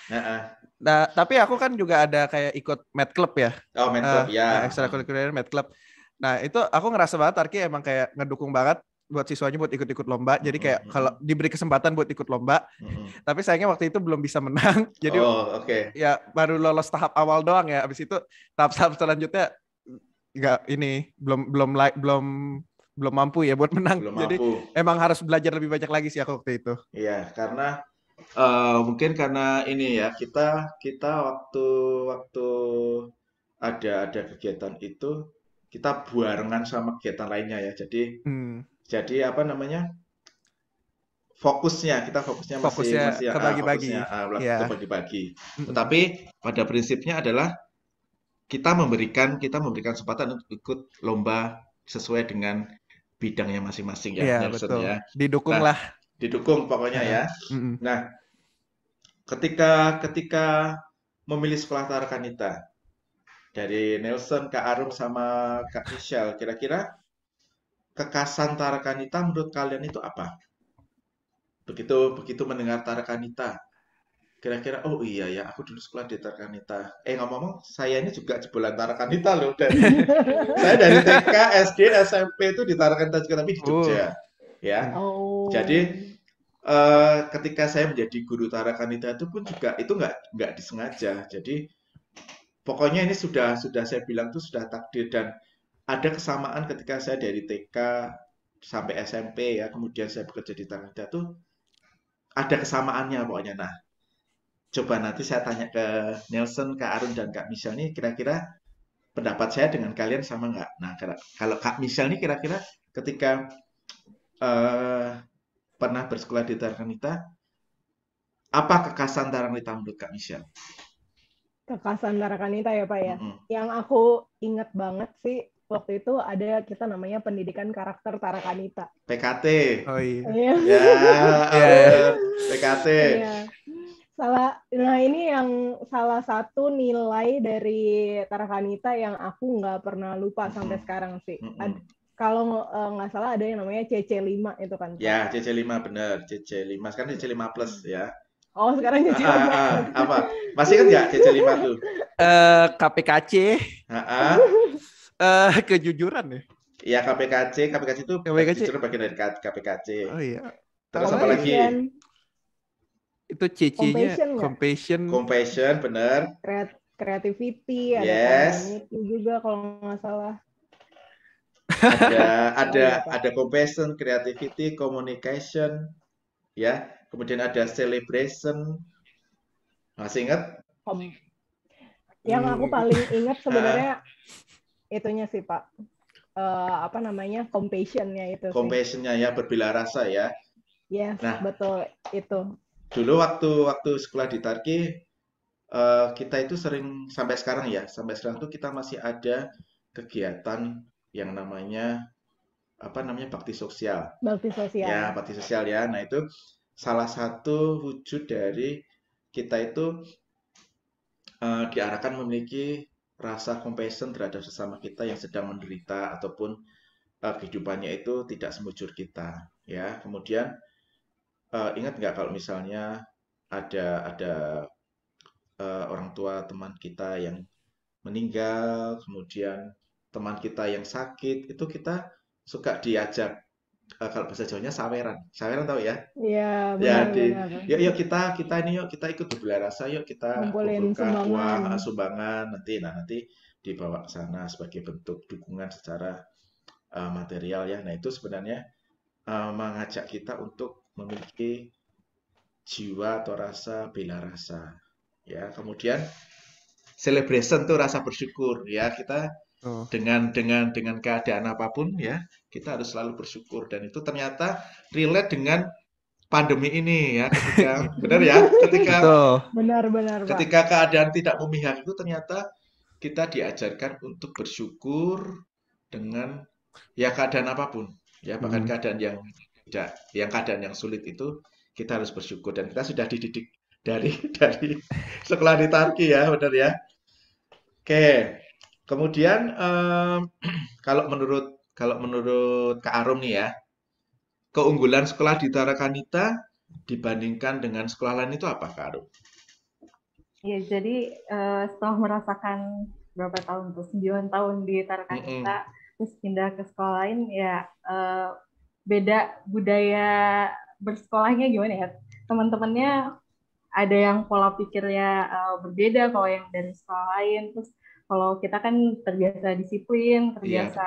Nah, tapi aku kan juga ada kayak ikut Math Club ya. Oh, Math Club ya. Ekstrakurikuler Math Club. Nah, itu aku ngerasa banget Tarki emang kayak ngedukung banget buat siswanya buat ikut-ikut lomba. Jadi kayak kalau diberi kesempatan buat ikut lomba, tapi sayangnya waktu itu belum bisa menang. Jadi ya baru lolos tahap awal doang ya. Abis itu tahap-tahap selanjutnya belum mampu ya buat menang. Jadi emang harus belajar lebih banyak lagi sih aku waktu itu. Iya, karena mungkin karena ini ya kita waktu ada kegiatan itu kita barengan sama kegiatan lainnya ya. Jadi apa namanya? Kita fokusnya masih kebagi-bagi. Kebagi-bagi. Tetapi pada prinsipnya adalah kita memberikan kesempatan untuk ikut lomba sesuai dengan bidangnya masing-masing ya. Iya, betul. Ya. Didukung lah. Didukung pokoknya ya. Nah, ketika memilih sekolah Tarakanita dari Nelson, Kak Arum sama Kak Michelle, kira-kira kekhasan Tarakanita menurut kalian itu apa? Begitu mendengar Tarakanita, kira-kira oh iya ya aku dulu sekolah di Tarakanita. Ngomong-ngomong saya ini juga jebolan Tarakanita loh. Saya dari TK, SD, SMP itu di Tarakanita juga, tapi di Jogja. Ya. Jadi ketika saya menjadi guru Tarakanita itu pun juga itu nggak disengaja. Jadi pokoknya ini sudah saya bilang itu sudah takdir, dan ada kesamaan ketika saya dari TK sampai SMP ya, kemudian saya bekerja di Tarakanita itu ada kesamaannya pokoknya. Nah, coba nanti saya tanya ke Nelson, Kak Arun, dan Kak Michelle nih, kira-kira pendapat saya dengan kalian sama nggak? Nah, kalau Kak Michelle nih kira-kira ketika pernah bersekolah di Tarakanita, apa kekhasan Tarakanita menurut Kak Michelle? Kekhasan Tarakanita ya Pak ya. Yang aku ingat banget sih waktu itu ada kita namanya pendidikan karakter Tarakanita. PKT. Oh iya. PKT. Iya. Nah ini yang salah satu nilai dari Tarakanita yang aku nggak pernah lupa sampai sekarang sih. Kalau nggak salah ada yang namanya CC5 itu kan. Ya, CC5 benar, CC5. Sekarang CC5 plus ya. Oh, sekarang CC5. Apa? Masih kan nggak CC5 tuh? KPKC. Kejujuran ya? Iya, KPKC itu kejujuran bagian dari KPKC. Oh iya. Terus apa lagi? Itu CC-nya compassion, benar. Creativity, ada itu juga kalau nggak salah. Ada compassion, creativity, communication, ya. Kemudian ada celebration. Masih ingat? Yang aku paling ingat sebenarnya itunya sih Pak. Apa namanya? Compassion-nya itu. Compassion-nya ya, berbela rasa ya. Yes, nah, betul itu. Dulu waktu sekolah di Tarki, kita itu sering sampai sekarang tuh kita masih ada kegiatan yang namanya bakti sosial. Bakti sosial. Ya, bakti sosial ya. Nah, itu salah satu wujud dari kita itu diarahkan memiliki rasa compassion terhadap sesama kita yang sedang menderita ataupun kehidupannya itu tidak semujur kita, ya. Kemudian ingat nggak kalau misalnya ada orang tua teman kita yang meninggal, kemudian teman kita yang sakit, itu kita suka diajak, kalau bahasa Jawanya saweran tahu ya? Iya, benar. Yuk kita ikut berbela rasa, yuk kita kumpulkan uang sumbangan, nanti dibawa ke sana sebagai bentuk dukungan secara material ya. Nah, itu sebenarnya mengajak kita untuk memiliki jiwa atau rasa bela rasa ya. Kemudian celebration tuh rasa bersyukur ya, kita dengan keadaan apapun ya, kita harus selalu bersyukur, dan itu ternyata relate dengan pandemi ini ya, ketika benar ya, benar ketika keadaan tidak memihak itu ternyata kita diajarkan untuk bersyukur dengan ya keadaan apapun ya, bahkan keadaan keadaan yang sulit itu kita harus bersyukur, dan kita sudah dididik dari sekolah di Tarki ya, benar ya. Oke, kemudian kalau menurut Kak Arum nih ya, keunggulan sekolah di Tarakanita dibandingkan dengan sekolah lain itu apa, Kak Arum? Ya, jadi setelah merasakan berapa tahun tuh, 9 tahun di Tarakanita, terus pindah ke sekolah lain ya, beda budaya bersekolahnya gimana ya. Teman-temannya ada yang pola pikirnya berbeda kalau yang dari sekolah lain. Terus kalau kita kan terbiasa disiplin, terbiasa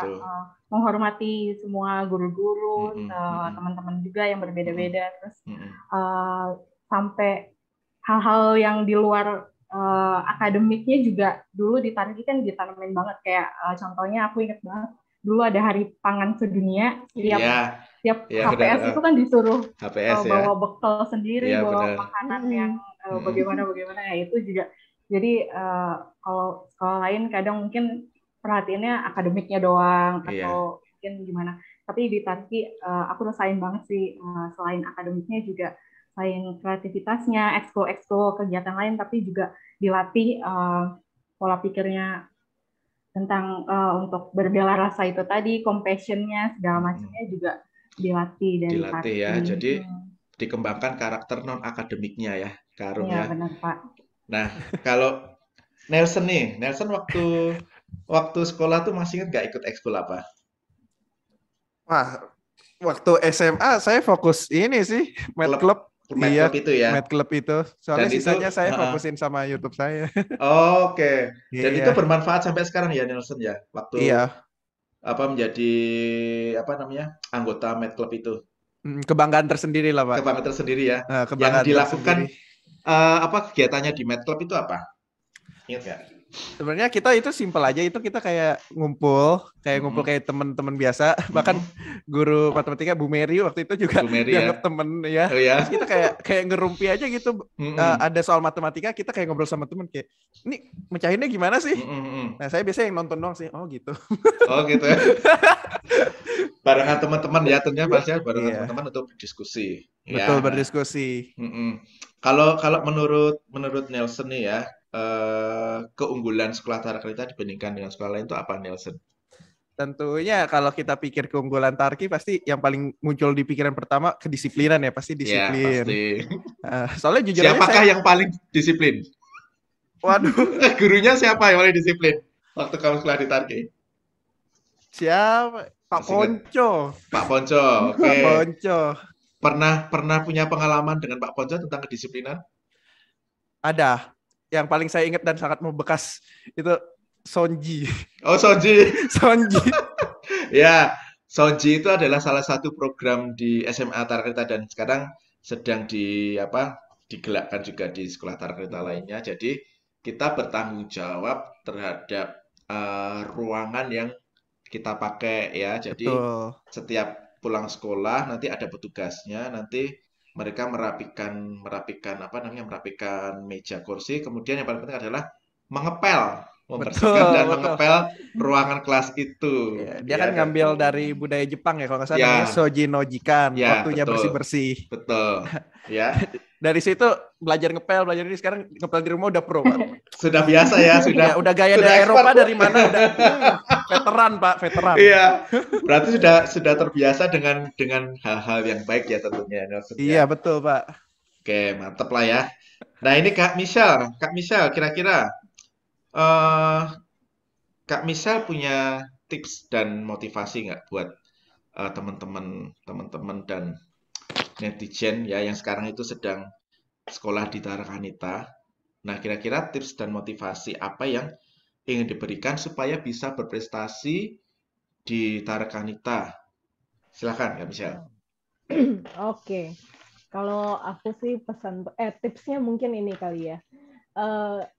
menghormati semua guru-guru, teman-teman juga yang berbeda-beda. Terus sampai hal-hal yang di luar akademiknya juga dulu di Tarki kan ditanamin banget. Kayak contohnya aku ingat banget dulu ada Hari Pangan Sedunia, tiap HPS itu kan disuruh bawa bekal sendiri, bawa makanan yang bagaimana ya, itu juga. Jadi kalau sekolah lain kadang mungkin perhatiannya akademiknya doang atau mungkin gimana. Tapi di Tarki aku rasain banget sih, selain akademiknya juga selain kreativitasnya, ekskul kegiatan lain, tapi juga dilatih pola pikirnya tentang untuk berbela rasa itu tadi, compassion-nya segala macamnya juga dilatih dari Tarki. Ya, jadi dikembangkan karakter non akademiknya ya, Kak Arum ya. Benar Pak. Nah, kalau Nelson nih, Nelson waktu sekolah tuh masih ingat nggak ikut ekskul apa? Wah, waktu SMA saya fokus ini sih, Mad Club. Mad Club itu ya. Mad Club itu. Soalnya sisanya saya fokusin sama YouTube saya. Oke. Dan itu bermanfaat sampai sekarang ya, Nelson ya. Waktu menjadi anggota Mad Club itu. Kebanggaan tersendiri lah, Pak. Kebanggaan tersendiri ya. Yang dilakukan kegiatannya di Mad Club itu apa? Ingat nggak? Sebenarnya kita itu simpel aja, itu kita kayak ngumpul kayak teman-teman biasa. Bahkan guru matematika Bu Mary waktu itu juga dianggap temen ya. Terus kita kayak ngerumpi aja gitu. Ada soal matematika, kita kayak ngobrol sama temen kayak, ini mecahinnya gimana sih? Nah, saya biasanya yang nonton doang sih. Oh gitu. Oh gitu ya. Barengan teman-teman ya, tentunya pastinya barengan teman-teman untuk berdiskusi. Betul, berdiskusi. Kalau menurut Nelson nih ya, keunggulan sekolah Tarakanita dibandingkan dengan sekolah lain itu apa, Nelson? Tentunya kalau kita pikir keunggulan Tarki, pasti yang paling muncul di pikiran pertama kedisiplinan ya, pasti disiplin. Ya, pasti. Soalnya jujur siapakah yang paling disiplin? Waduh. Gurunya siapa yang paling disiplin waktu kamu sekolah di Tarki? Siapa? Pak Ponco. Pak Ponco, oke. Pak Ponco. Pernah punya pengalaman dengan Pak Ponco tentang kedisiplinan? Ada. Yang paling saya ingat dan sangat membekas itu Sonji. Oh, Sonji. Sonji. Ya, Sonji itu adalah salah satu program di SMA Tarakanita dan sekarang sedang digelakkan juga di sekolah Tarakanita lainnya. Jadi kita bertanggung jawab terhadap ruangan yang kita pakai ya. Jadi setiap pulang sekolah nanti ada petugasnya, nanti mereka merapikan meja kursi, kemudian yang paling penting adalah membersihkan dan mengepel ruangan kelas itu. Dia kan ngambil dari budaya Jepang ya, kalau nggak salah namanya Soji no Jikan, waktunya bersih-bersih. Betul. Ya. Dari situ belajar ini, sekarang ngepel di rumah udah pro, Pak. Sudah biasa ya, udah gaya dari Eropa dari mana udah veteran, Pak, veteran. Iya. Berarti sudah terbiasa dengan hal-hal yang baik ya tentunya. Iya, betul, Pak. Oke, mantep lah ya. Nah, ini Kak Michelle, kira-kira Kak Michelle punya tips dan motivasi nggak buat teman-teman dan netizen ya yang sekarang itu sedang sekolah di Tarakanita. Nah, kira-kira tips dan motivasi apa yang ingin diberikan supaya bisa berprestasi di Tarakanita? Silakan, Kak Michelle. Oke. Kalau aku sih tipsnya mungkin ini kali ya.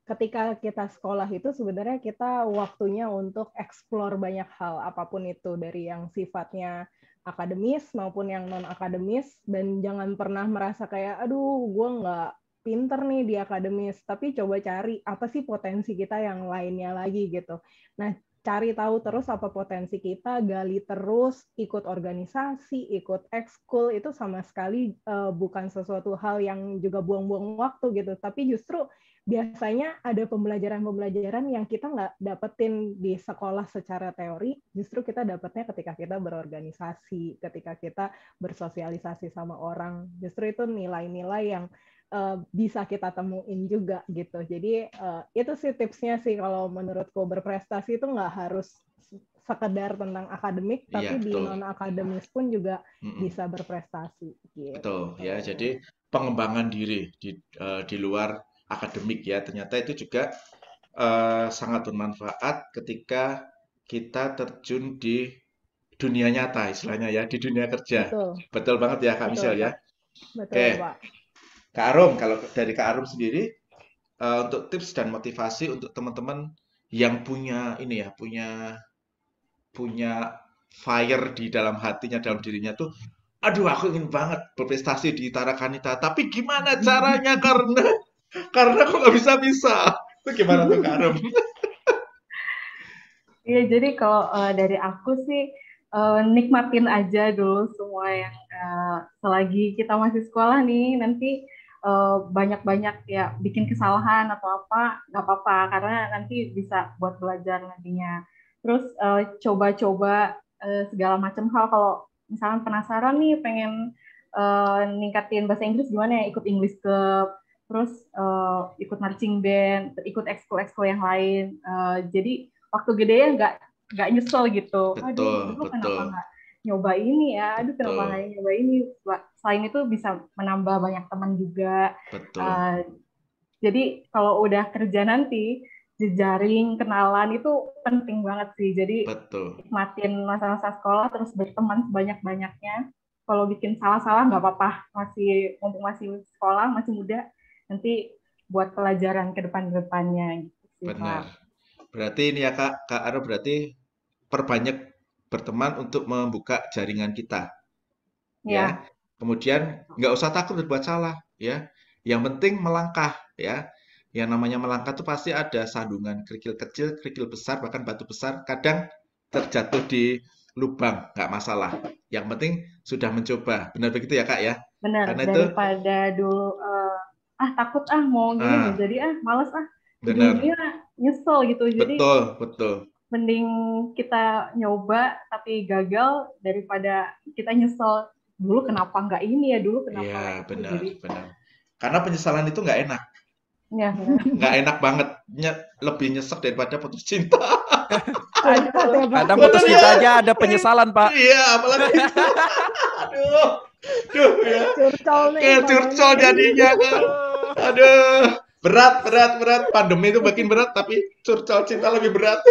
Ketika kita sekolah itu sebenarnya kita waktunya untuk explore banyak hal, apapun itu, dari yang sifatnya akademis maupun yang non akademis, dan jangan pernah merasa kayak aduh gue nggak pinter nih di akademis, tapi coba cari apa sih potensi kita yang lainnya lagi gitu. Nah, cari tahu terus apa potensi kita, gali terus, ikut organisasi, ikut ekskul, itu sama sekali bukan sesuatu hal yang juga buang-buang waktu gitu, tapi justru biasanya ada pembelajaran-pembelajaran yang kita nggak dapetin di sekolah secara teori, justru kita dapetnya ketika kita berorganisasi, ketika kita bersosialisasi sama orang. Justru itu nilai-nilai yang bisa kita temuin juga gitu. Jadi itu sih tipsnya sih kalau menurutku, berprestasi itu nggak harus sekedar tentang akademik, tapi di non akademis pun juga bisa berprestasi. Gitu. Betul ya. Jadi pengembangan diri di luar akademik ya, ternyata itu juga sangat bermanfaat ketika kita terjun di dunia nyata istilahnya ya, di dunia kerja. Betul banget ya Kak Michelle ya. Betul, Pak. Kak Arum, kalau dari Kak Arum sendiri untuk tips dan motivasi untuk teman-teman yang punya ini ya, punya fire di dalam hatinya, dalam dirinya tuh, aduh aku ingin banget berprestasi di Tarakanita, tapi gimana caranya karena kok nggak bisa. Itu gimana tuh Kak Arum? Iya, jadi kalau dari aku sih nikmatin aja dulu semua yang selagi kita masih sekolah nih, nanti banyak-banyak ya bikin kesalahan atau apa, nggak apa-apa, karena nanti bisa buat belajar nantinya. Terus coba-coba segala macam hal. Kalau misalnya penasaran nih pengen ningkatin bahasa Inggris gimana ya, ikut English Club, terus ikut marching band, ikut ekskul-ekskul yang lain. Jadi waktu gede ya nggak nyesel gitu. Aduh, kenapa nggak nyoba ini ya? Aduh, kenapa nggak nyoba ini? Selain itu bisa menambah banyak teman juga. Jadi kalau udah kerja nanti, jejaring, kenalan itu penting banget sih. Jadi nikmatin masa-masa sekolah, terus berteman sebanyak-banyaknya. Kalau bikin salah-salah nggak apa-apa. Mumpung masih sekolah, masih muda, nanti buat pelajaran ke depan-depannya. Gitu, benar. Berarti ini ya Kak Aro, berarti perbanyak berteman untuk membuka jaringan kita. Ya. Kemudian nggak usah takut berbuat salah ya. Yang penting melangkah ya. Yang namanya melangkah itu pasti ada sandungan, kerikil kecil, kerikil besar, bahkan batu besar. Kadang terjatuh di lubang, nggak masalah. Yang penting sudah mencoba. Benar begitu ya Kak ya? Benar. Karena daripada dulu takut mau gini nggak jadi malas ujungnya nyesel gitu. Jadi betul. Mending kita nyoba tapi gagal daripada kita nyesel dulu kenapa nggak ini ya, dulu kenapa. Iya, benar. Karena penyesalan itu nggak enak. Iya, nggak enak banget. Lebih nyesek daripada putus cinta. Kadang putus cinta aja ada penyesalan, Pak. Iya, apalagi itu. Aduh ya. Kayak curcol jadinya kan. Aduh. Berat. Pandemi itu makin berat, tapi curcol cinta lebih berat.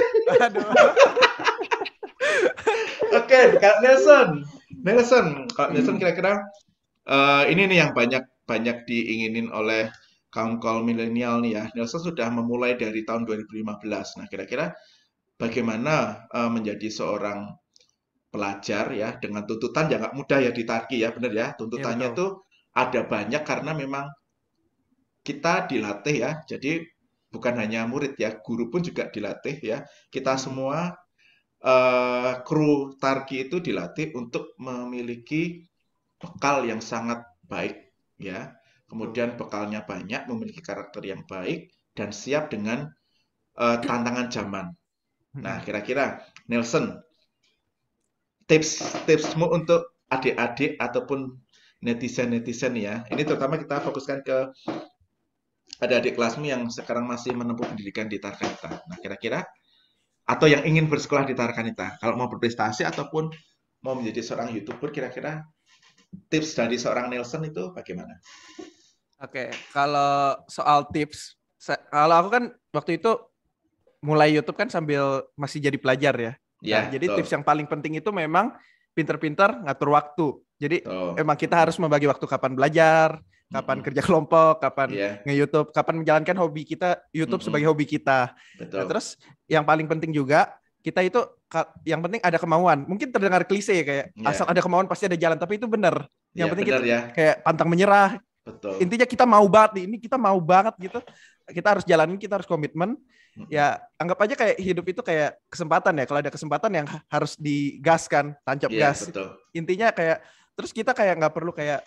Oke, Kak Nelson, Kak Nelson kira-kira ini nih yang banyak diinginin oleh kaum milenial nih ya. Nelson sudah memulai dari tahun 2015. Nah, kira-kira bagaimana menjadi seorang pelajar ya dengan tuntutan yang nggak mudah ya di Tarki ya, benar ya. Tuntutannya tuh ada banyak karena memang kita dilatih ya, jadi bukan hanya murid ya, guru pun juga dilatih ya. Kita semua kru Tarki itu dilatih untuk memiliki bekal yang sangat baik ya. Kemudian bekalnya banyak, memiliki karakter yang baik dan siap dengan tantangan zaman. Nah, kira-kira Nelson, tipsmu untuk adik-adik ataupun netizen ya. Ini terutama kita fokuskan ke ada adik kelasmu yang sekarang masih menempuh pendidikan di Tarakanita. Nah, kira-kira atau yang ingin bersekolah di Tarakanita, kalau mau berprestasi ataupun mau menjadi seorang YouTuber, kira-kira tips dari seorang Nelson itu bagaimana? Oke, kalau soal tips, kalau aku kan waktu itu mulai YouTube kan sambil masih jadi pelajar ya. Nah, jadi tips yang paling penting itu memang pinter-pinter ngatur waktu. Jadi emang kita harus membagi waktu kapan belajar, kapan kerja kelompok, kapan nge-YouTube, kapan menjalankan hobi kita, YouTube sebagai hobi kita. Nah, terus yang paling penting juga, kita itu yang penting ada kemauan. Mungkin terdengar klise kayak asal ada kemauan pasti ada jalan, tapi itu benar. Yang penting kita kayak pantang menyerah. Betul. Intinya kita mau banget, ini kita mau banget gitu. Kita harus jalanin, kita harus komitmen. Ya anggap aja kayak hidup itu kayak kesempatan ya. Kalau ada kesempatan yang harus digaskan, tancap gas. Betul. Intinya kayak, terus kita kayak nggak perlu kayak,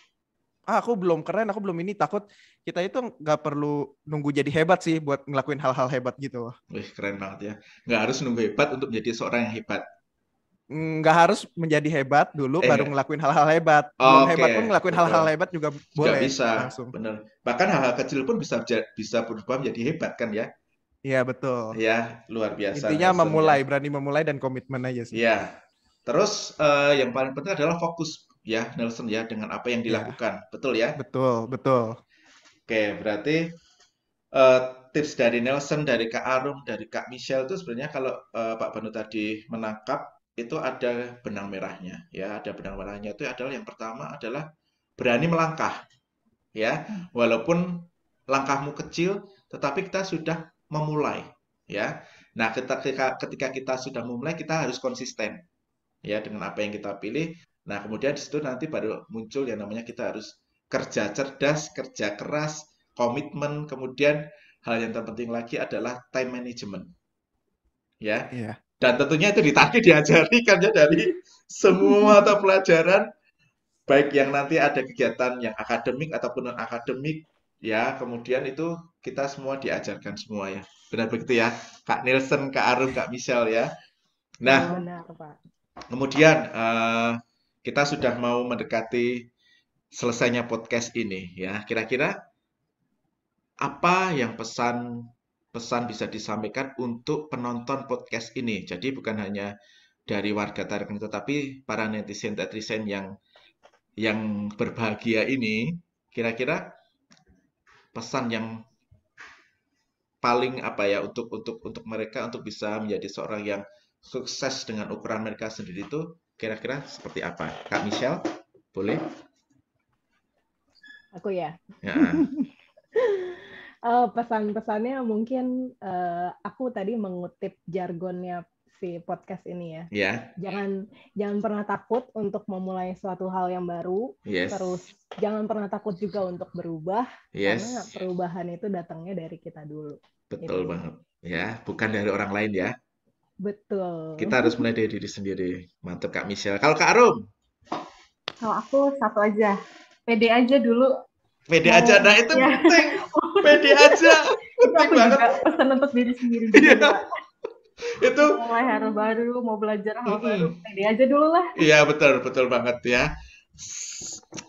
aku belum keren, aku belum ini, takut. Kita itu nggak perlu nunggu jadi hebat sih buat ngelakuin hal-hal hebat gitu. Wih, keren banget ya. Nggak harus nunggu hebat untuk menjadi seorang yang hebat. Nggak harus menjadi hebat dulu baru ngelakuin hal-hal hebat. Belum hebat pun ngelakuin hal-hal hebat juga boleh. Bisa, langsung. Bener. Bahkan hal-hal kecil pun bisa berubah menjadi hebat kan ya. Iya, betul. Ya, luar biasa. Intinya Nelson, memulai, ya. berani memulai dan komitmen aja sih. Iya. Terus yang paling penting adalah fokus ya, Nelson ya, dengan apa yang dilakukan. Betul ya? Betul, betul. Oke, berarti tips dari Nelson, dari Kak Arum, dari Kak Michelle itu sebenarnya kalau Pak Banu tadi menangkap itu ada benang merahnya ya. Ada benang merahnya itu adalah yang pertama adalah berani melangkah ya. Walaupun langkahmu kecil tetapi kita sudah memulai ya. Nah, ketika kita sudah memulai kita harus konsisten ya dengan apa yang kita pilih. Nah, kemudian di situ nanti baru muncul yang namanya kita harus kerja cerdas, kerja keras, komitmen, kemudian hal yang terpenting lagi adalah time management. Ya. Iya. Dan tentunya itu diajari kan ya dari semua mata pelajaran, baik yang nanti ada kegiatan yang akademik ataupun non akademik, ya, kemudian itu kita semua diajarkan semua ya. Benar begitu ya, Kak Nelson, Kak Arum, Kak Michelle ya. Nah, benar, Pak. Kemudian kita sudah mau mendekati selesainya podcast ini ya. Kira-kira apa yang pesan bisa disampaikan untuk penonton podcast ini? Jadi bukan hanya dari warga Tarakanita, tapi para netizen yang berbahagia ini, kira-kira pesan yang paling apa ya untuk mereka untuk bisa menjadi seorang yang sukses dengan ukuran mereka sendiri itu kira-kira seperti apa? Kak Michelle, boleh? Aku ya. Ya. Pesan-pesannya mungkin aku tadi mengutip jargonnya si podcast ini ya. Ya. Jangan pernah takut untuk memulai suatu hal yang baru. Yes. Terus jangan pernah takut juga untuk berubah. Yes. Karena perubahan itu datangnya dari kita dulu. Betul gitu. Banget. Ya, bukan dari orang lain ya. Betul. Kita harus mulai dari diri sendiri. Mantap Kak Michelle. Kalau Kak Arum? Kalau aku satu aja. Pede aja dulu. Pede aja. Nah, itu ya. Penting. Pede aja. Penting banget. Juga pesan untuk diri sendiri juga. Itu mulai hal baru, mau belajar hal baru. Pede aja dulu lah. Iya, betul banget ya.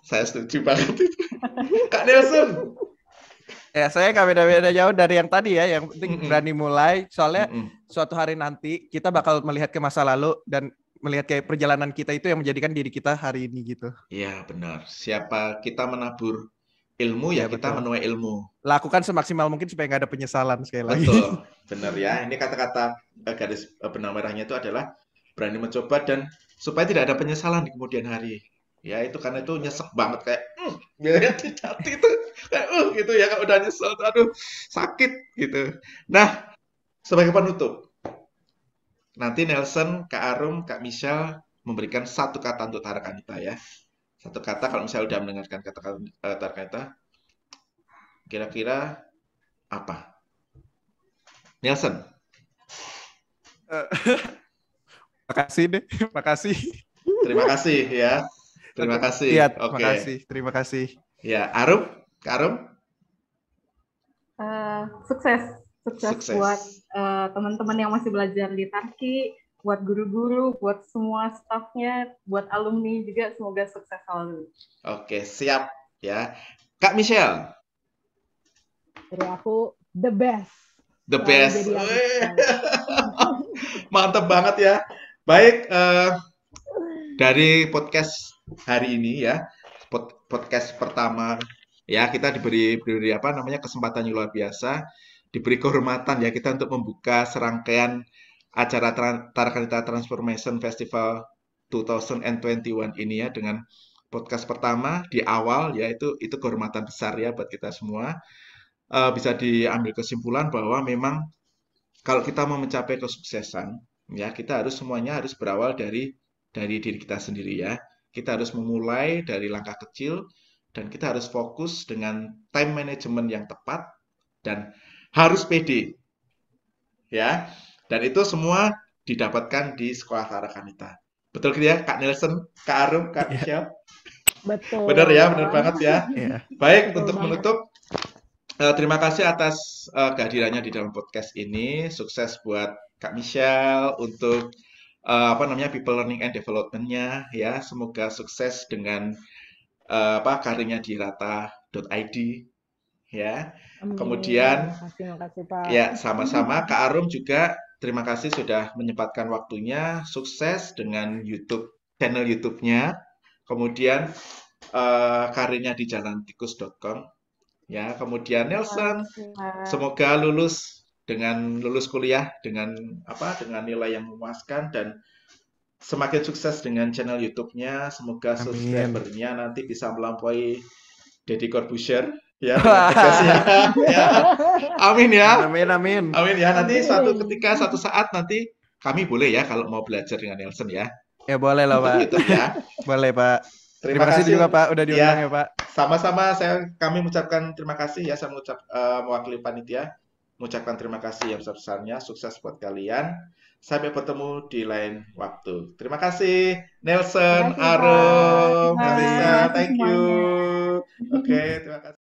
Saya setuju banget itu. Kak Nelson? Ya, saya nggak beda-beda jauh dari yang tadi ya. Yang penting berani mulai. Soalnya suatu hari nanti kita bakal melihat ke masa lalu dan melihat kayak perjalanan kita itu yang menjadikan diri kita hari ini gitu. Iya, benar. Siapa kita menabur ilmu ya kita menuai ilmu. Lakukan semaksimal mungkin supaya nggak ada penyesalan sekali lagi. Betul, benar ya. Ini kata-kata garis benang merahnya itu adalah berani mencoba dan supaya tidak ada penyesalan di kemudian hari. Ya itu karena itu nyesek banget kayak hati itu kayak gitu ya kalau udah nyesel aduh sakit gitu. Nah, sebagai penutup nanti Nelson, Kak Arum, Kak Michelle memberikan satu kata untuk Tarakanita ya. Satu kata kalau misalnya udah mendengarkan kata Tarakanita kira-kira apa? Nelson. Makasih deh, makasih. Terima kasih ya. Terima kasih. Iya, terima kasih. Ya, Arum, Kak Arum. Sukses buat teman-teman yang masih belajar di Tarki, buat guru-guru, buat semua stafnya, buat alumni juga semoga sukses selalu. Oke, siap ya. Kak Michelle. Dari aku the best. The best. Mantap banget ya. Baik, dari podcast hari ini ya, podcast pertama ya kita diberi apa namanya kesempatan yang luar biasa, diberi kehormatan ya kita untuk membuka serangkaian acara Tarakanita Transformation Festival 2021 ini ya dengan podcast pertama di awal ya itu kehormatan besar ya buat kita semua. Bisa diambil kesimpulan bahwa memang kalau kita mau mencapai kesuksesan ya kita semuanya harus berawal dari diri kita sendiri ya. Kita harus memulai dari langkah kecil dan kita harus fokus dengan time management yang tepat dan harus pede. Ya. Dan itu semua didapatkan di Sekolah Tarakanita. Betul gitu ya, Kak Nelson, Kak Arum, Kak Michelle? Betul. Benar ya, benar banget ya. Baik, betul untuk banget. Menutup terima kasih atas kehadirannya di dalam podcast ini. Sukses buat Kak Michelle untuk people learning and development-nya ya. Semoga sukses dengan karirnya di rata.id ya. Amin. Kemudian Makasih, Pak. ya sama-sama Kak Arum juga terima kasih sudah menyempatkan waktunya. Sukses dengan channel YouTube-nya. Kemudian karirnya di jalantikus.com. Ya, kemudian Nelson semoga lulus kuliah dengan nilai yang memuaskan dan semakin sukses dengan channel YouTube-nya. Semoga subscriber-nya nanti bisa melampaui Deddy Corbuzier ya dengan podcastnya. Ya. Amin ya. Amin. Amin ya. Nanti suatu saat nanti kami boleh ya kalau mau belajar dengan Nelson ya. Ya boleh lah, Pak. YouTube ya. Boleh, Pak. Terima kasih juga Pak udah diundang ya Pak. Sama-sama kami mengucapkan terima kasih ya. Saya mewakili panitia mengucapkan terima kasih yang besar-besarnya. Sukses buat kalian. Sampai bertemu di lain waktu. Terima kasih Nelson, Arum, Marisa, thank you. Oke, terima kasih.